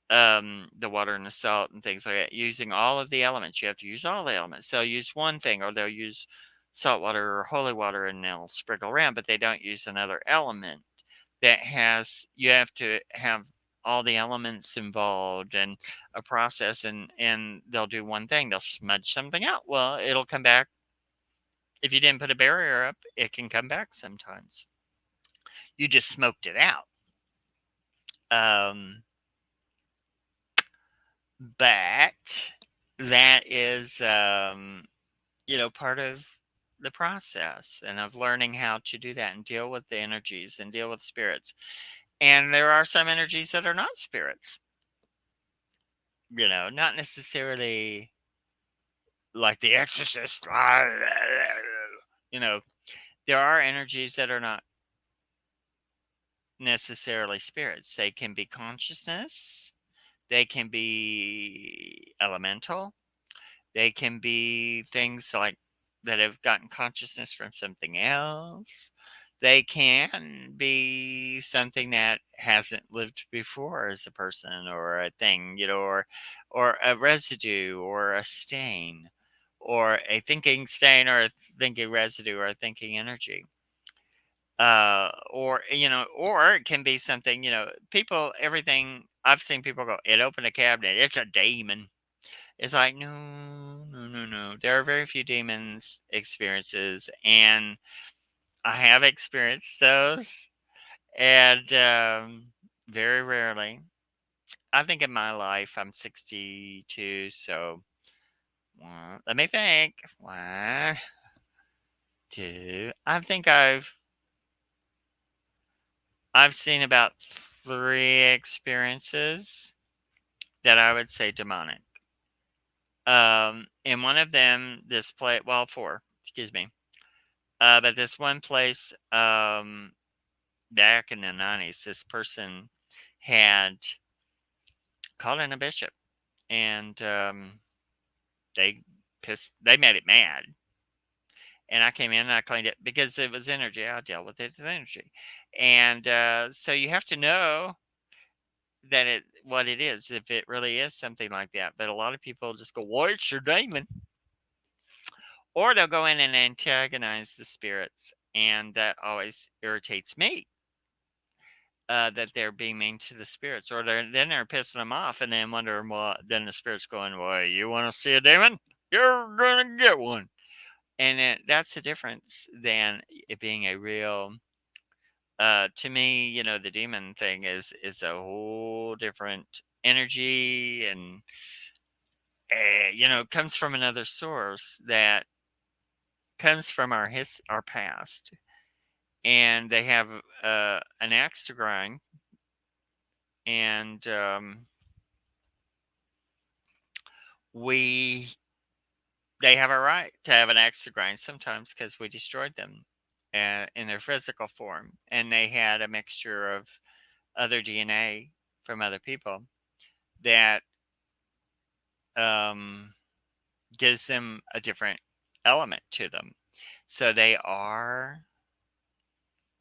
the water and the salt and things like that, using all of the elements. You have to use all the elements. They'll use one thing, or they'll use salt water or holy water, and they'll sprinkle around, but they don't use another element that has. You have to have all the elements involved and a process, and they'll do one thing. They'll smudge something out. Well, it'll come back. If you didn't put a barrier up, it can come back sometimes. You just smoked it out. Um, but that is, part of the process and of learning how to do that and deal with the energies and deal with spirits. And there are some energies that are not spirits, not necessarily like the exorcist. You know, there are energies that are not necessarily spirits. They can be consciousness, they can be elemental, they can be things like that have gotten consciousness from something else. They can be something that hasn't lived before as a person or a thing, or a residue or a stain or a thinking stain or a thinking residue or a thinking energy. Or it can be something, people, everything. I've seen people go, it opened a cabinet, it's a demon. It's like, no, no, no, no. There are very few demons experiences, and I have experienced those, and very rarely. I think in my life, I'm 62, so let me think. One, two. I think I've seen about 3 experiences that I would say demonic. In one of them, this place, well, 4, excuse me. But this one place, back in the 90s, this person had called in a bishop, and they made it mad, and I came in and I cleaned it because it was energy. I dealt with it as energy, and so you have to know that it what it is if it really is something like that. But a lot of people just go, "Well, it's your demon," or they'll go in and antagonize the spirits, and that always irritates me. That they're being mean to the spirits, or then they're pissing them off, and then wondering, well, then the spirit's going, "Well, you want to see a demon? You're gonna get one." And that's the difference than it being a real. To me, the demon thing is a whole different energy, and comes from another source that comes from our past, and they have an axe to grind, and we they have a right to have an axe to grind sometimes because we destroyed them in their physical form, and they had a mixture of other DNA from other people that um, gives them a different element to them. So they are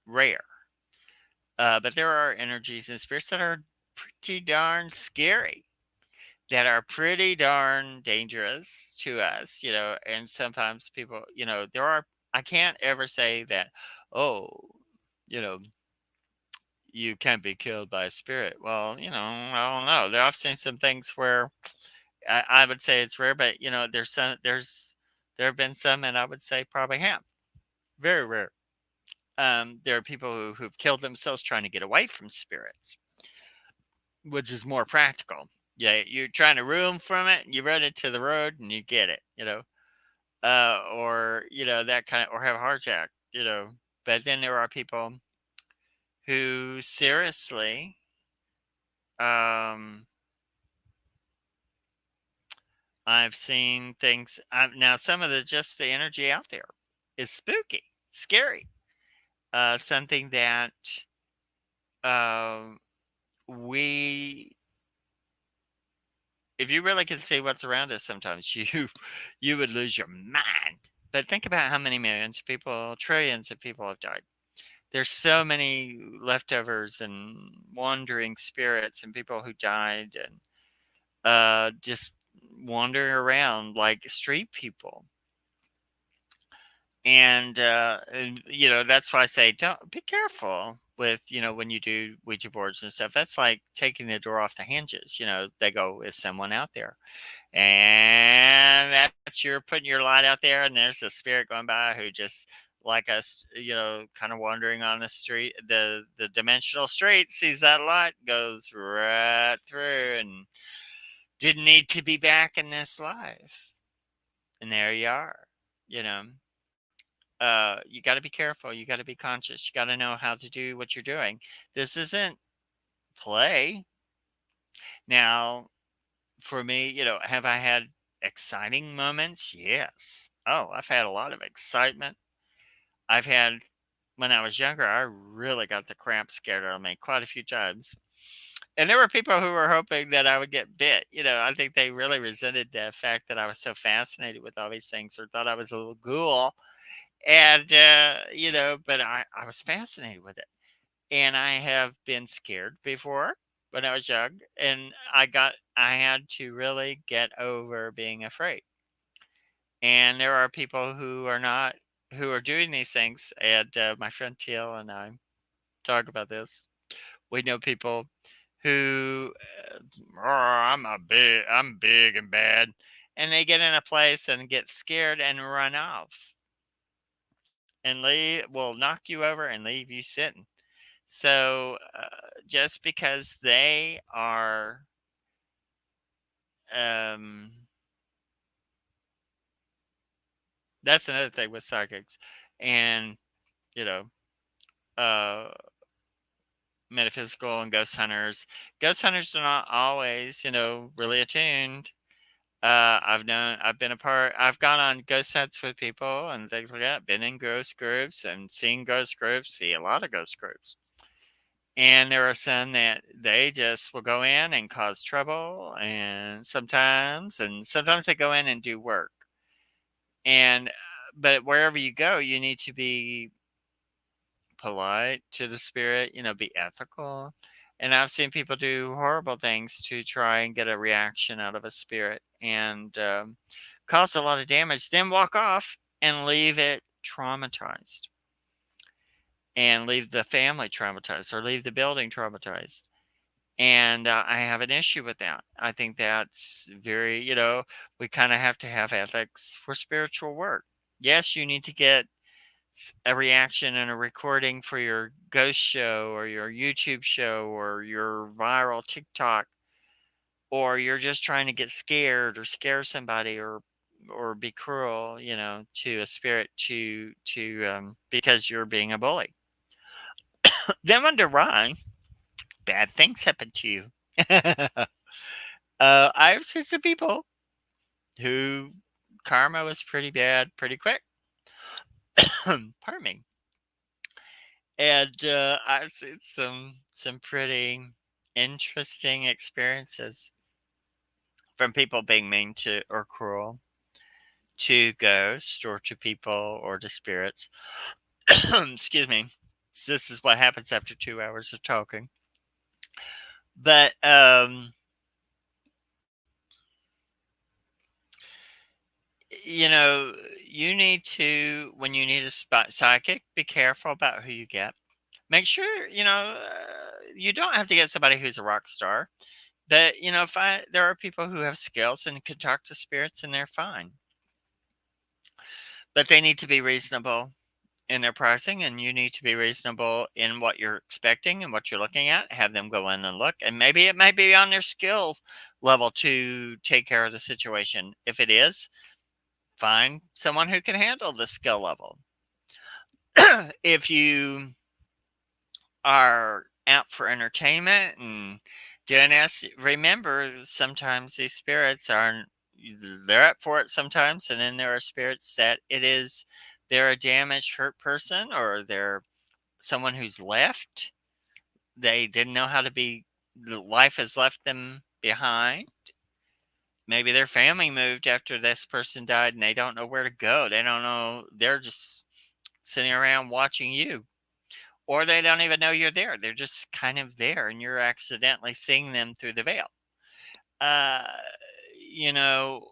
rare. But there are energies and spirits that are pretty darn scary, that are pretty darn dangerous to us, and sometimes people, I can't ever say that, oh, you know, you can't be killed by a spirit. Well, I don't know. I've seen some things where I would say it's rare, but there have been some, and I would say probably have very rare. There are people who've killed themselves trying to get away from spirits, which is more practical. Yeah, you're trying to room from it, and you run into the road, and you get it, or that kind of, or have a heart attack, But then there are people who seriously, um, I've seen things. Now, some of the energy out there is spooky, scary. Something that um, we if you really could see what's around us sometimes, you would lose your mind. But think about how many millions of people, trillions of people have died. There's so many leftovers and wandering spirits and people who died, and just wandering around like street people. And that's why I say, don't be careful with, when you do Ouija boards and stuff. That's like taking the door off the hinges. They go, is someone out there? And that's you're putting your light out there, and there's a spirit going by who just, like us, kind of wandering on the street, the dimensional street, sees that light, goes right through, and didn't need to be back in this life. And there you are. You know, you got to be careful. You got to be conscious. You got to know how to do what you're doing. This isn't play. Now, for me, have I had exciting moments? Yes. Oh, I've had a lot of excitement. I've had, when I was younger, I really got the crap scared out of me quite a few times. And there were people who were hoping that I would get bit. I think they really resented the fact that I was so fascinated with all these things, or thought I was a little ghoul. And, but I was fascinated with it. And I have been scared before when I was young, and I had to really get over being afraid. And there are people who are not who are doing these things, and my friend Teal and I talk about this. We know people who I'm big and bad, and they get in a place and get scared and run off, and leave will knock you over and leave you sitting. So just because they are, um, that's another thing with psychics, and you know, uh, metaphysical and ghost hunters. Ghost hunters are not always, really attuned. I've gone on ghost hunts with people and things like that. Been in ghost groups and seen ghost groups. See a lot of ghost groups. And there are some that they just will go in and cause trouble, and sometimes they go in and do work. And but wherever you go, you need to be polite to the spirit, be ethical. And I've seen people do horrible things to try and get a reaction out of a spirit and cause a lot of damage, then walk off and leave it traumatized and leave the family traumatized or leave the building traumatized. And I have an issue with that. I think that's very, we kind of have to have ethics for spiritual work. Yes, you need to get a reaction and a recording for your ghost show or your YouTube show or your viral TikTok, or you're just trying to get scared or scare somebody or be cruel, to a spirit to because you're being a bully. Then wonder why bad things happen to you. I've seen some people who karma was pretty bad pretty quick. Pardon me. And I've seen some pretty interesting experiences from people being mean to or cruel to ghosts or to people or to spirits. Excuse me. This is what happens after 2 hours of talking. But you know, you need to when you need a psychic, be careful about who you get. Make sure you don't have to get somebody who's a rock star. But there are people who have skills and can talk to spirits, and they're fine. But they need to be reasonable in their pricing, and you need to be reasonable in what you're expecting and what you're looking at. Have them go in and look, and maybe it might be on their skill level to take care of the situation. If it is, find someone who can handle the skill level. If you are out for entertainment and doing this, remember sometimes these spirits are they're up for it sometimes, and then there are spirits that they're a damaged, hurt person, or they're someone who's left. They didn't know how to be. Life has left them behind. Maybe their family moved after this person died, and they don't know where to go. They don't know. They're just sitting around watching you, or they don't even know you're there. They're just kind of there, and you're accidentally seeing them through the veil. Uh, you know,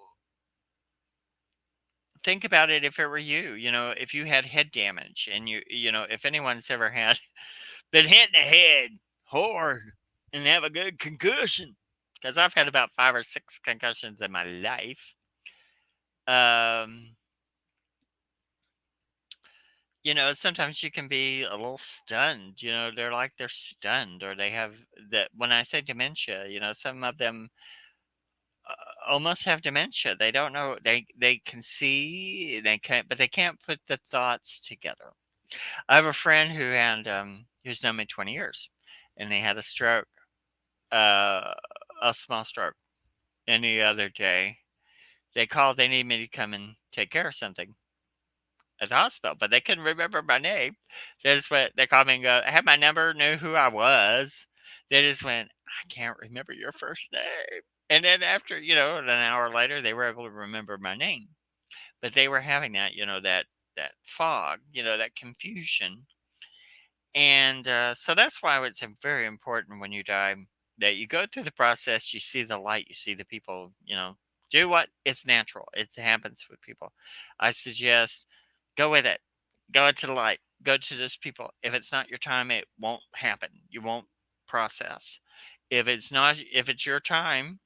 think about it if it were you. If you had head damage, and if anyone's ever had been hit in the head hard and have a good concussion, because I've had about 5 or 6 concussions in my life. Um, sometimes you can be a little stunned. They're stunned, or they have that. When I say dementia, some of them almost have dementia. They don't know. They can see, but they can't put the thoughts together. I have a friend who's known me 20 years, and they had a stroke, uh, a small stroke, any other day. They called. They need me to come and take care of something at the hospital, but they couldn't remember my name. They called me and go, I had my number, knew who I was. They just went, I can't remember your first name. And then after, an hour later, they were able to remember my name. But they were having that fog, that confusion. And so that's why it's very important when you die that you go through the process, you see the light, you see the people, do what it's natural. It happens with people. I suggest go with it. Go into the light. Go to those people. If it's not your time, it won't happen. You won't process. If it's your time,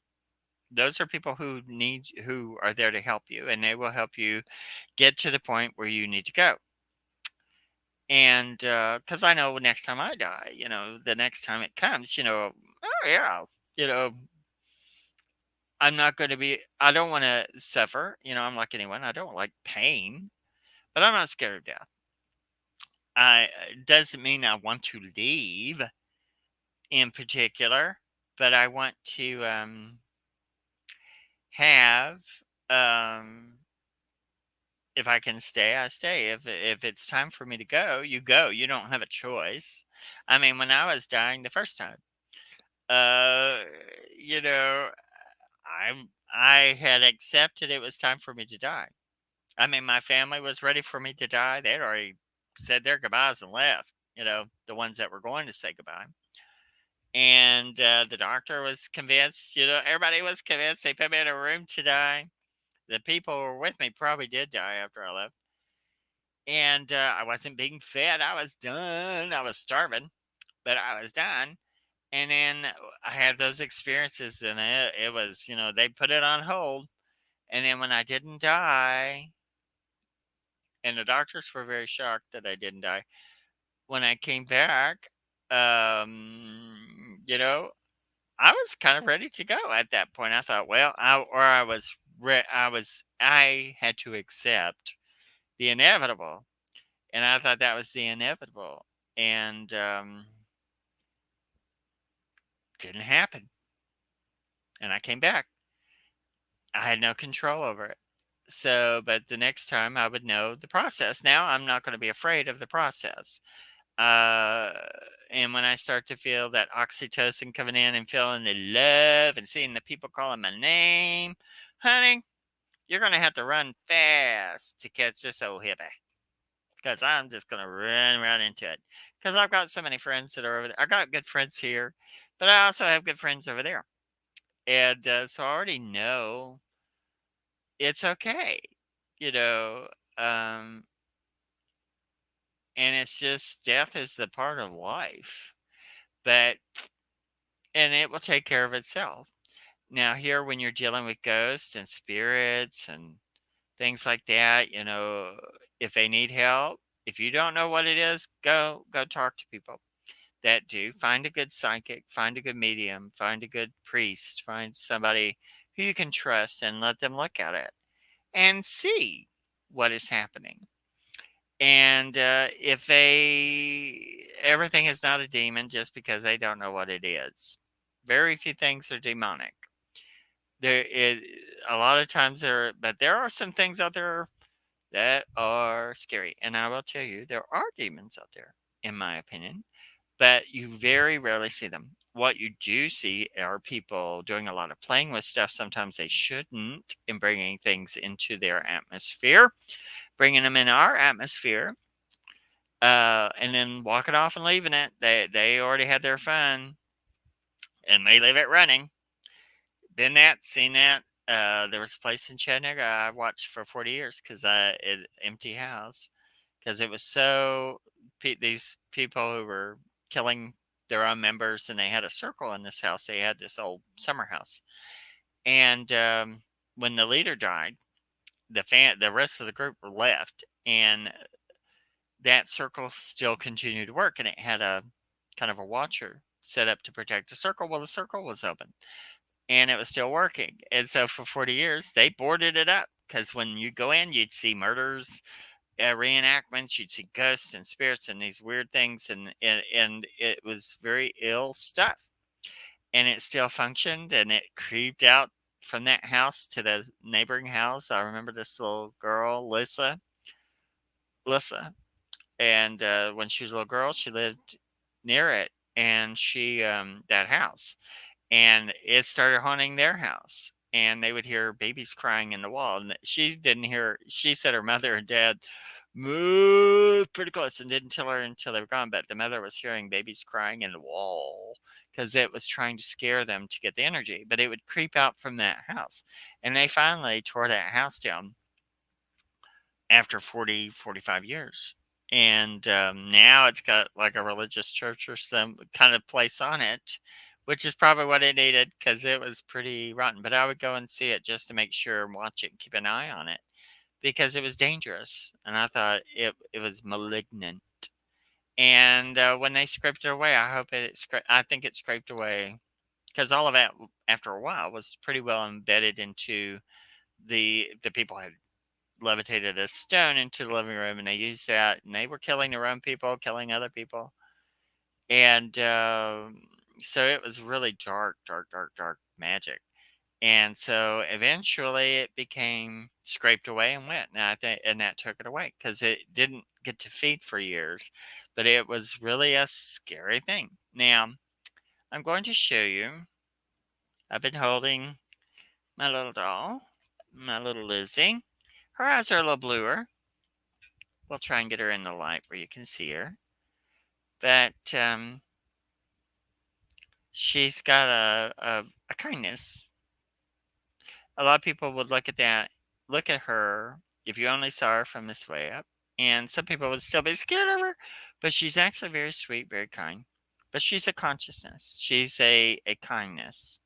those are people who are there to help you, and they will help you get to the point where you need to go. And because I know next time I die, the next time it comes, oh yeah, you know, I don't want to suffer. I'm like anyone. I don't like pain, but I'm not scared of death. It doesn't mean I want to leave in particular, but I want to have, um, if I can stay, I stay. If it's time for me to go, you go. You don't have a choice. I mean, when I was dying the first time, uh, you know, I I had accepted it was time for me to die. I mean, my family was ready for me to die. They'd already said their goodbyes and left, the ones that were going to say goodbye. And the doctor was convinced, everybody was convinced. They put me in a room to die. The people who were with me probably did die after I left. And I wasn't being fed. I was done. I was starving, but I was done. And then I had those experiences, and it was, they put it on hold. And then when I didn't die, and the doctors were very shocked that I didn't die. When I came back, um, you know, I was kind of ready to go at that point. I thought, well, I had to accept the inevitable, and I thought that was the inevitable, and didn't happen. And I came back. I had no control over it. So, but the next time I would know the process. Now I'm not going to be afraid of the process. Uh, and when I start to feel that oxytocin coming in and feeling the love and seeing the people calling my name, honey, you're going to have to run fast to catch this old hippie. Because I'm just going to run right into it. Because I've got so many friends that are over there. I got good friends here, but I also have good friends over there. And so I already know it's okay, you know. Um, and it's just death is the part of life. But and it will take care of itself. Now, here, when you're dealing with ghosts and spirits and things like that, if they need help, if you don't know what it is, go talk to people that do. Find a good psychic, find a good medium, find a good priest, find somebody who you can trust, and let them look at it and see what is happening. And if everything is not a demon just because they don't know what it is. Very few things are demonic. There is a lot of times but there are some things out there that are scary. And I will tell you, there are demons out there, in my opinion, but you very rarely see them. What you do see are people doing a lot of playing with stuff. Sometimes they shouldn't, and bringing things into their atmosphere, bringing them in our atmosphere, and then walking off and leaving it. They already had their fun, and they leave it running. Been that, seen that. There was a place in Chattanooga I watched for 40 years because it empty house because it was so these people who were killing their own members, and they had a circle in this house. They had this old summer house, and when the leader died, the rest of the group were left, and that circle still continued to work, and it had a kind of a watcher set up to protect the circle. Well, the circle was open and it was still working. And so for 40 years, they boarded it up because when you go in, you'd see murders, reenactments, you'd see ghosts and spirits and these weird things, and it was very ill stuff. And it still functioned, and it creeped out from that house to the neighboring house. I remember this little girl, Lissa, and when she was a little girl, she lived near it, and that house, and it started haunting their house, and they would hear babies crying in the wall, and she didn't hear. She said her mother and dad moved pretty close and didn't tell her until they were gone, but the mother was hearing babies crying in the wall because it was trying to scare them to get the energy, but it would creep out from that house, and they finally tore that house down after 40, 45 years. And now it's got like a religious church or some kind of place on it, which is probably what it needed because it was pretty rotten. But I would go and see it just to make sure and watch it and keep an eye on it because it was dangerous. And I thought it was malignant. And when they scraped it away, I think it scraped away because all of it after a while was pretty well embedded into the people had levitated a stone into the living room, and they used that, and they were killing their own people, killing other people, and so it was really dark, dark, dark, dark magic. And so eventually it became scraped away and went, and I think, and that took it away because it didn't get to feed for years, but it was really a scary thing. Now I'm going to show you. I've been holding my little doll, my little Lizzie. Her eyes are a little bluer. We'll try and get her in the light where you can see her. But she's got a kindness. A lot of people would look at her if you only saw her from this way up. And some people would still be scared of her, but she's actually very sweet, very kind. But she's a consciousness. She's a kindness.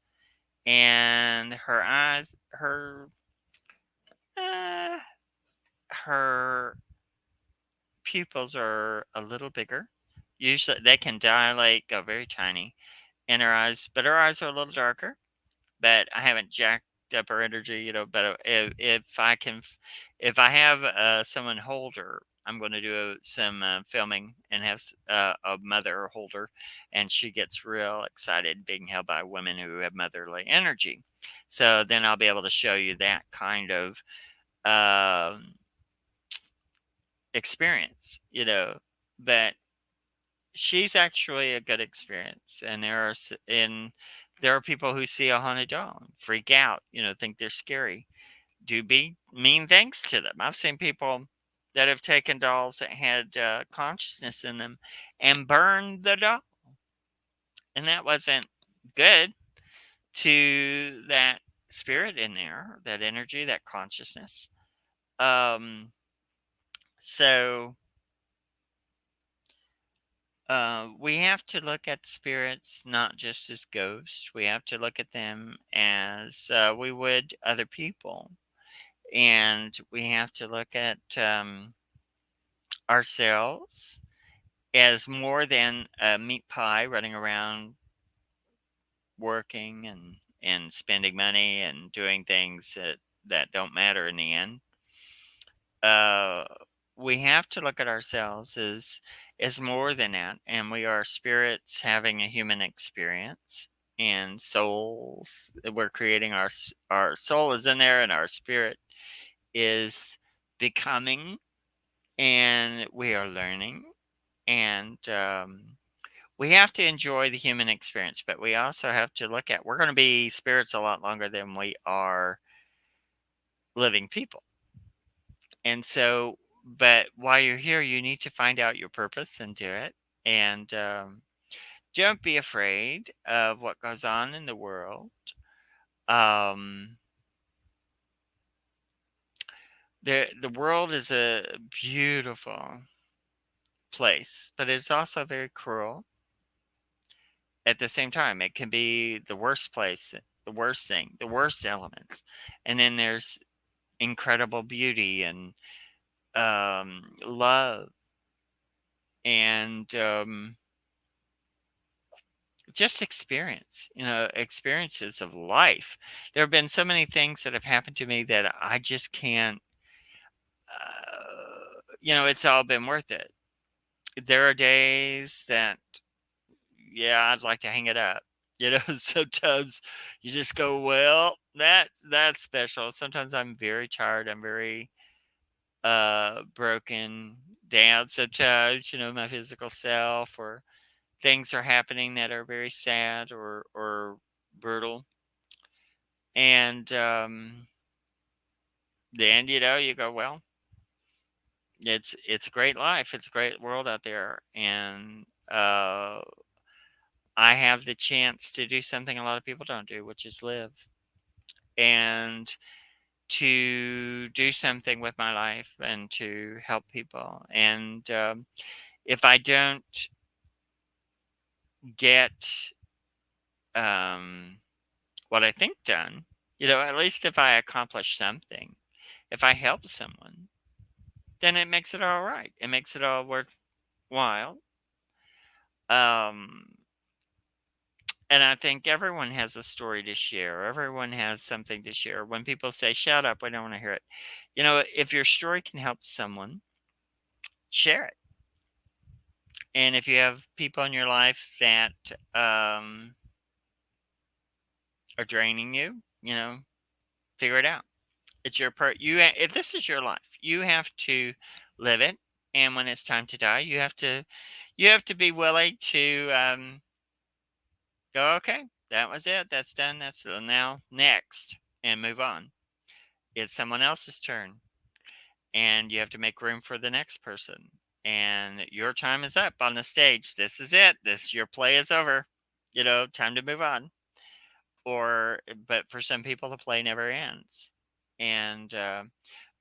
And her eyes, uh, her pupils are a little bigger. Usually they can dilate, go very tiny in her eyes, but her eyes are a little darker. But I haven't jacked up her energy, But if I have someone hold her, I'm going to do some filming and have a mother hold her, and she gets real excited being held by women who have motherly energy. So then I'll be able to show you that kind of um experience, But she's actually a good experience, and there are people who see a haunted doll, freak out, think they're scary, do be mean things to them. I've seen people that have taken dolls that had consciousness in them and burned the doll, and that wasn't good to that spirit in there, that energy, that consciousness. So we have to look at spirits not just as ghosts. We have to look at them as we would other people. And we have to look at ourselves as more than a meat pie running around working and spending money and doing things that don't matter in the end. uh, we have to look at ourselves as more than that, and we are spirits having a human experience and souls. We're creating our soul is in there, and our spirit is becoming, and we are learning, and we have to enjoy the human experience, but we also have to look at we're going to be spirits a lot longer than we are living people. And so, but while you're here, you need to find out your purpose and do it. And don't be afraid of what goes on in the world. Um, the world is a beautiful place, but it's also very cruel. At the same time, it can be the worst place, the worst thing, the worst elements, and then there's incredible beauty and love and just experiences of life. There have been so many things that have happened to me that I just can't, it's all been worth it. There are days that, yeah, I'd like to hang it up. Sometimes you just go, well, that's special. Sometimes I'm very tired. I'm very broken down sometimes, my physical self, or things are happening that are very sad or brutal. And then you go, well, it's a great life. It's a great world out there, and I have the chance to do something a lot of people don't do, which is live, and to do something with my life and to help people. And if I don't get what I think done, at least if I accomplish something, if I help someone, then it makes it all right. It makes it all worthwhile. Um, and I think everyone has a story to share. Everyone has something to share. When people say, shut up, we don't want to hear it. If your story can help someone, share it. And if you have people in your life that are draining you, figure it out. It's your if this is your life, you have to live it. And when it's time to die, you have to be willing to go, okay, that was it, that's done, that's now next, and move on. It's someone else's turn. and you have to make room for the next person. And your time is up on the stage. This is it. This your play is over. Time to move on. But for some people, the play never ends. And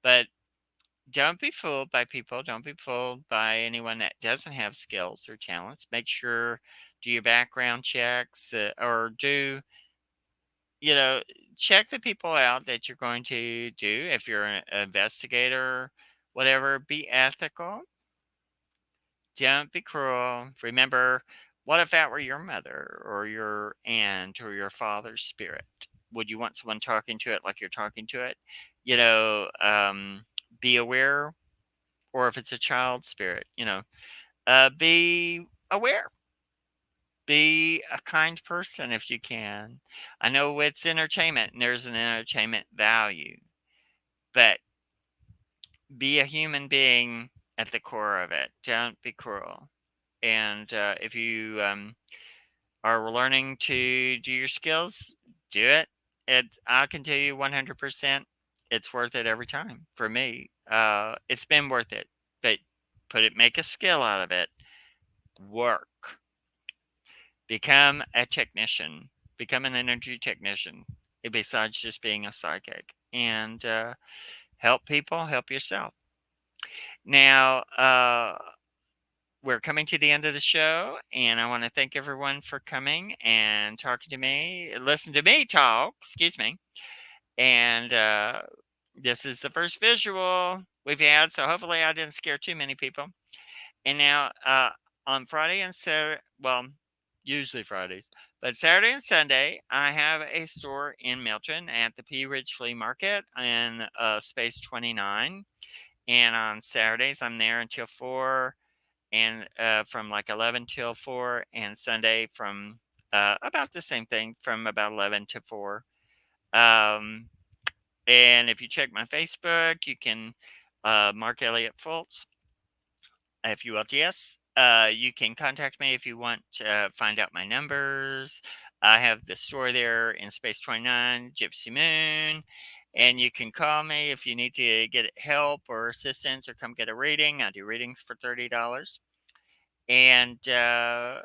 but don't be fooled by people. Don't be fooled by anyone that doesn't have skills or talents. Make sure do your background checks or do you know check the people out that you're going to do. If you're an investigator, whatever, be ethical. Don't be cruel. Remember, what if that were your mother or your aunt or your father's spirit? Would you want someone talking to it like you're talking to it? You know, be aware. Or if it's a child spirit, be aware. Be a kind person if you can. I know it's entertainment and there's an entertainment value, but be a human being at the core of it. Don't be cruel. And if you are learning to do your skills, do it. I can tell you 100%, it's worth it every time for me. It's been worth it, but make a skill out of it. Work. Become a technician. Become an energy technician. Besides just being a psychic, and help people. Help yourself. Now, we're coming to the end of the show, and I want to thank everyone for coming and talking to me, listen to me talk, excuse me. And this is the first visual we've had, so hopefully I didn't scare too many people. And now on Friday and Saturday, well, usually Fridays, but Saturday and Sunday, I have a store in Milton at the Pea Ridge Flea Market in Space 29. And on Saturdays, I'm there until 4, and from like 11 till 4, and Sunday from about the same thing, from about 11 to 4. Um, and if you check my Facebook, you can Mark Elliott Fultz, if you will. Yes, you can contact me if you want to find out my numbers. I have the store there in Space 29, Gypsy Moon. And you can call me if you need to get help or assistance or come get a reading. I do readings for $30. And I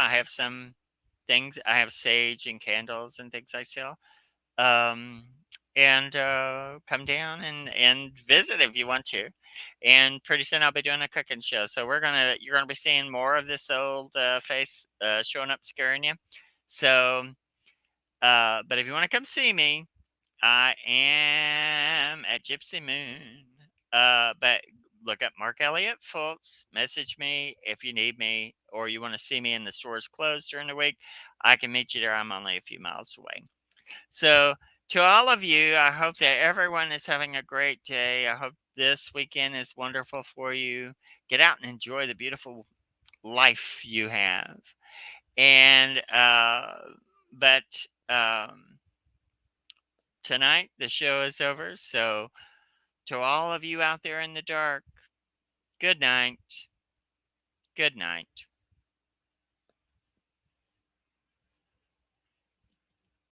have some things. I have sage and candles and things I sell. um, and come down and visit if you want to. And pretty soon I'll be doing a cooking show, so you're gonna be seeing more of this old face showing up scaring you. So but if you want to come see me, I am at Gypsy Moon. But look up Mark Elliott Fultz. Message me if you need me, or you want to see me in the stores closed during the week. I can meet you there. I'm only a few miles away. So, to all of you, I hope that everyone is having a great day. I hope this weekend is wonderful for you. Get out and enjoy the beautiful life you have. And, but tonight the show is over. So, to all of you out there in the dark, good night. Good night.